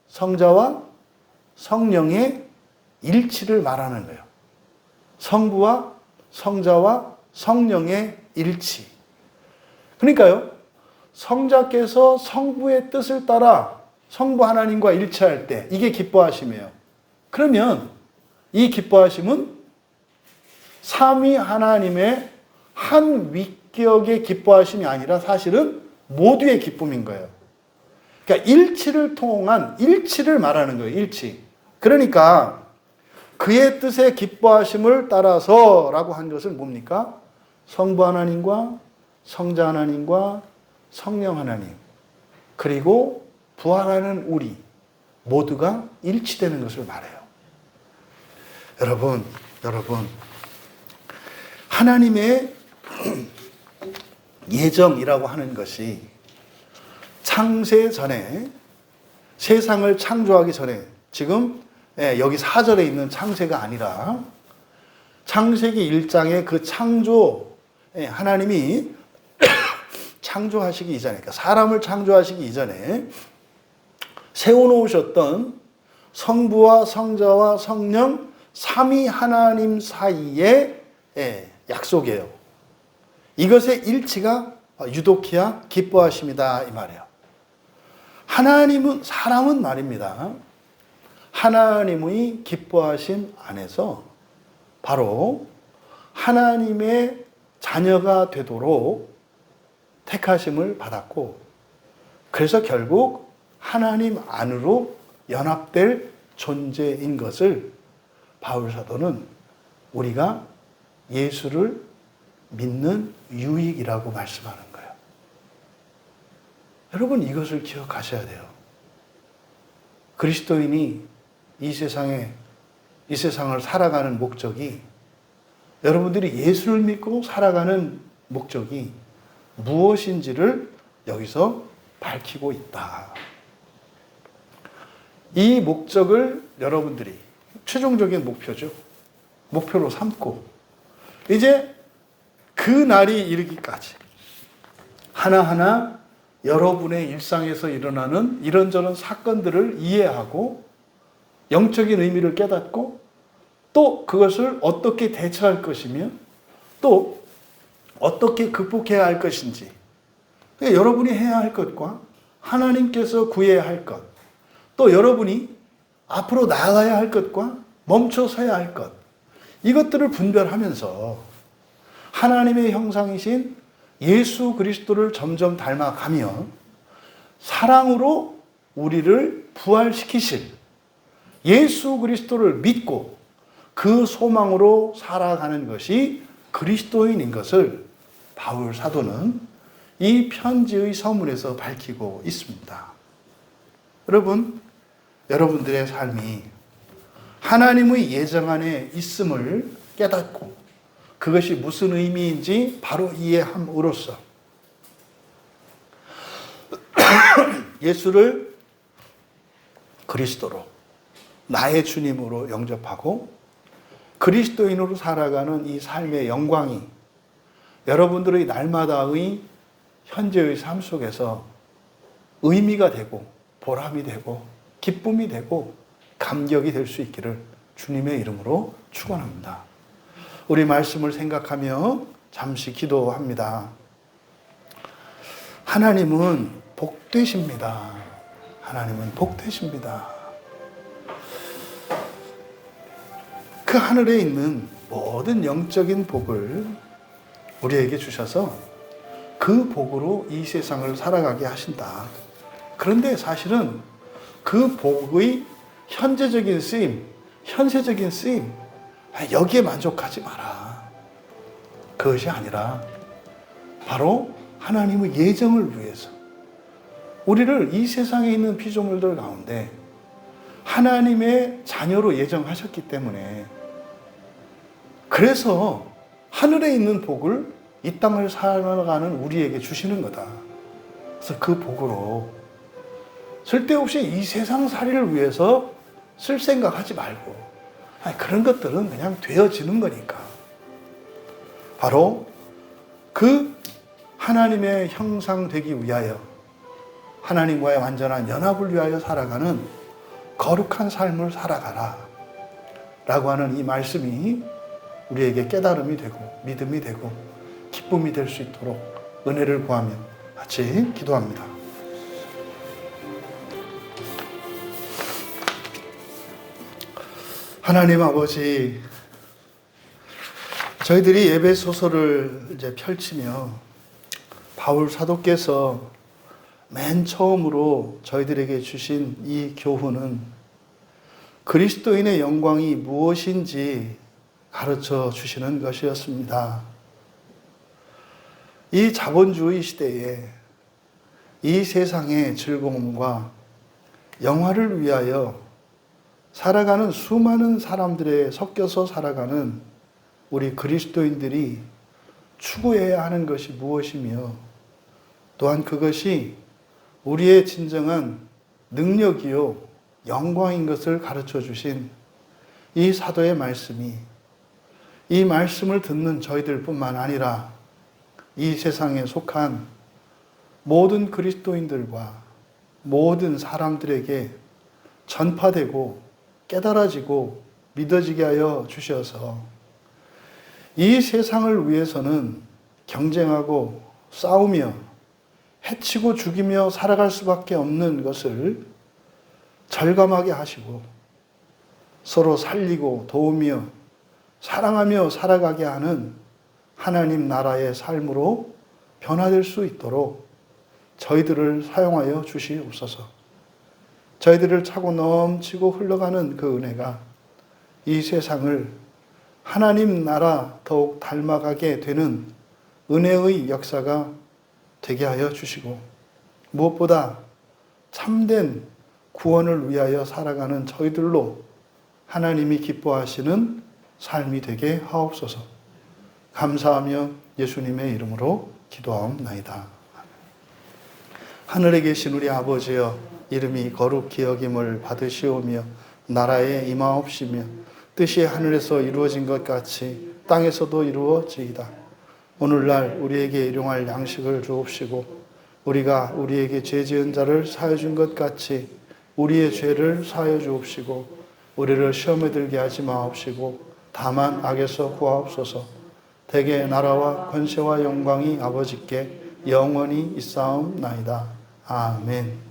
성자와 성령의 일치를 말하는 거예요. 성부와 성자와 성령의 일치. 그러니까요. 성자께서 성부의 뜻을 따라 성부 하나님과 일치할 때 이게 기뻐하심이에요. 그러면 이 기뻐하심은 삼위 하나님의 한 위격의 기뻐하심이 아니라 사실은 모두의 기쁨인 거예요. 그러니까 일치를 통한 일치를 말하는 거예요. 일치. 그러니까 그의 뜻에 기뻐하심을 따라서라고 한 것은 뭡니까? 성부 하나님과 성자 하나님과 성령 하나님 그리고 부활하는 우리 모두가 일치되는 것을 말해요. 여러분 하나님의 예정이라고 하는 것이 창세 전에 세상을 창조하기 전에 지금 여기 4절에 있는 창세가 아니라 창세기 1장의 그 창조 하나님이 창조하시기 이전에 그러니까 사람을 창조하시기 이전에 세워놓으셨던 성부와 성자와 성령 삼위 하나님 사이의 약속이에요. 이것의 일치가 유도키아 기뻐하심이다 이 말이에요. 하나님은 사람은 말입니다. 하나님의 기뻐하심 안에서 바로 하나님의 자녀가 되도록 택하심을 받았고 그래서 결국 하나님 안으로 연합될 존재인 것을 바울 사도는 우리가 예수를 믿는 유익이라고 말씀하는 거예요. 여러분 이것을 기억하셔야 돼요. 그리스도인이 이 세상을 살아가는 목적이 여러분들이 예수를 믿고 살아가는 목적이 무엇인지를 여기서 밝히고 있다. 이 목적을 여러분들이 최종적인 목표죠. 목표로 삼고 이제 그 날이 이르기까지 하나하나 여러분의 일상에서 일어나는 이런저런 사건들을 이해하고 영적인 의미를 깨닫고 또 그것을 어떻게 대처할 것이며 또 어떻게 극복해야 할 것인지, 그러니까 여러분이 해야 할 것과 하나님께서 구해야 할 것, 또 여러분이 앞으로 나아가야 할 것과 멈춰서야 할 것, 이것들을 분별하면서 하나님의 형상이신 예수 그리스도를 점점 닮아가며 사랑으로 우리를 부활시키실 예수 그리스도를 믿고 그 소망으로 살아가는 것이 그리스도인인 것을 바울 사도는 이 편지의 서문에서 밝히고 있습니다. 여러분, 여러분들의 삶이 하나님의 예정 안에 있음을 깨닫고 그것이 무슨 의미인지 바로 이해함으로써 예수를 그리스도로 나의 주님으로 영접하고 그리스도인으로 살아가는 이 삶의 영광이 여러분들의 날마다의 현재의 삶 속에서 의미가 되고 보람이 되고 기쁨이 되고 감격이 될 수 있기를 주님의 이름으로 축원합니다. 우리 말씀을 생각하며 잠시 기도합니다. 하나님은 복되십니다. 하나님은 복되십니다. 그 하늘에 있는 모든 영적인 복을 우리에게 주셔서 그 복으로 이 세상을 살아가게 하신다. 그런데 사실은 그 복의 현재적인 쓰임, 현세적인 쓰임, 여기에 만족하지 마라. 그것이 아니라 바로 하나님의 예정을 위해서 우리를 이 세상에 있는 피조물들 가운데 하나님의 자녀로 예정하셨기 때문에 그래서 하늘에 있는 복을 이 땅을 살아가는 우리에게 주시는 거다. 그래서 그 복으로 쓸데없이 이 세상 살이를 위해서 쓸 생각하지 말고 그런 것들은 그냥 되어지는 거니까 바로 그 하나님의 형상 되기 위하여 하나님과의 완전한 연합을 위하여 살아가는 거룩한 삶을 살아가라 라고 하는 이 말씀이 우리에게 깨달음이 되고 믿음이 되고 기쁨이 될 수 있도록 은혜를 구하며 같이 기도합니다. 하나님 아버지, 저희들이 예배 소설을 이제 펼치며 바울 사도께서 맨 처음으로 저희들에게 주신 이 교훈은 그리스도인의 영광이 무엇인지 가르쳐 주시는 것이었습니다. 이 자본주의 시대에 이 세상의 즐거움과 영화를 위하여 살아가는 수많은 사람들에 섞여서 살아가는 우리 그리스도인들이 추구해야 하는 것이 무엇이며 또한 그것이 우리의 진정한 능력이요 영광인 것을 가르쳐 주신 이 사도의 말씀이 이 말씀을 듣는 저희들 뿐만 아니라 이 세상에 속한 모든 그리스도인들과 모든 사람들에게 전파되고 깨달아지고 믿어지게 하여 주셔서 이 세상을 위해서는 경쟁하고 싸우며 해치고 죽이며 살아갈 수밖에 없는 것을 절감하게 하시고 서로 살리고 도우며 사랑하며 살아가게 하는 하나님 나라의 삶으로 변화될 수 있도록 저희들을 사용하여 주시옵소서. 저희들을 차고 넘치고 흘러가는 그 은혜가 이 세상을 하나님 나라 더욱 닮아가게 되는 은혜의 역사가 되게 하여 주시고 무엇보다 참된 구원을 위하여 살아가는 저희들로 하나님이 기뻐하시는 삶이 되게 하옵소서. 감사하며 예수님의 이름으로 기도하옵나이다. 하늘에 계신 우리 아버지여, 이름이 거룩히 여김을 받으시오며 나라에 임하옵시며 뜻이 하늘에서 이루어진 것 같이 땅에서도 이루어지이다. 오늘날 우리에게 일용할 양식을 주옵시고 우리가 우리에게 죄 지은 자를 사하여 준 것 같이 우리의 죄를 사하여 주옵시고 우리를 시험에 들게 하지 마옵시고 다만 악에서 구하옵소서. 대개 나라와 권세와 영광이 아버지께 영원히 있사옵나이다. 아멘.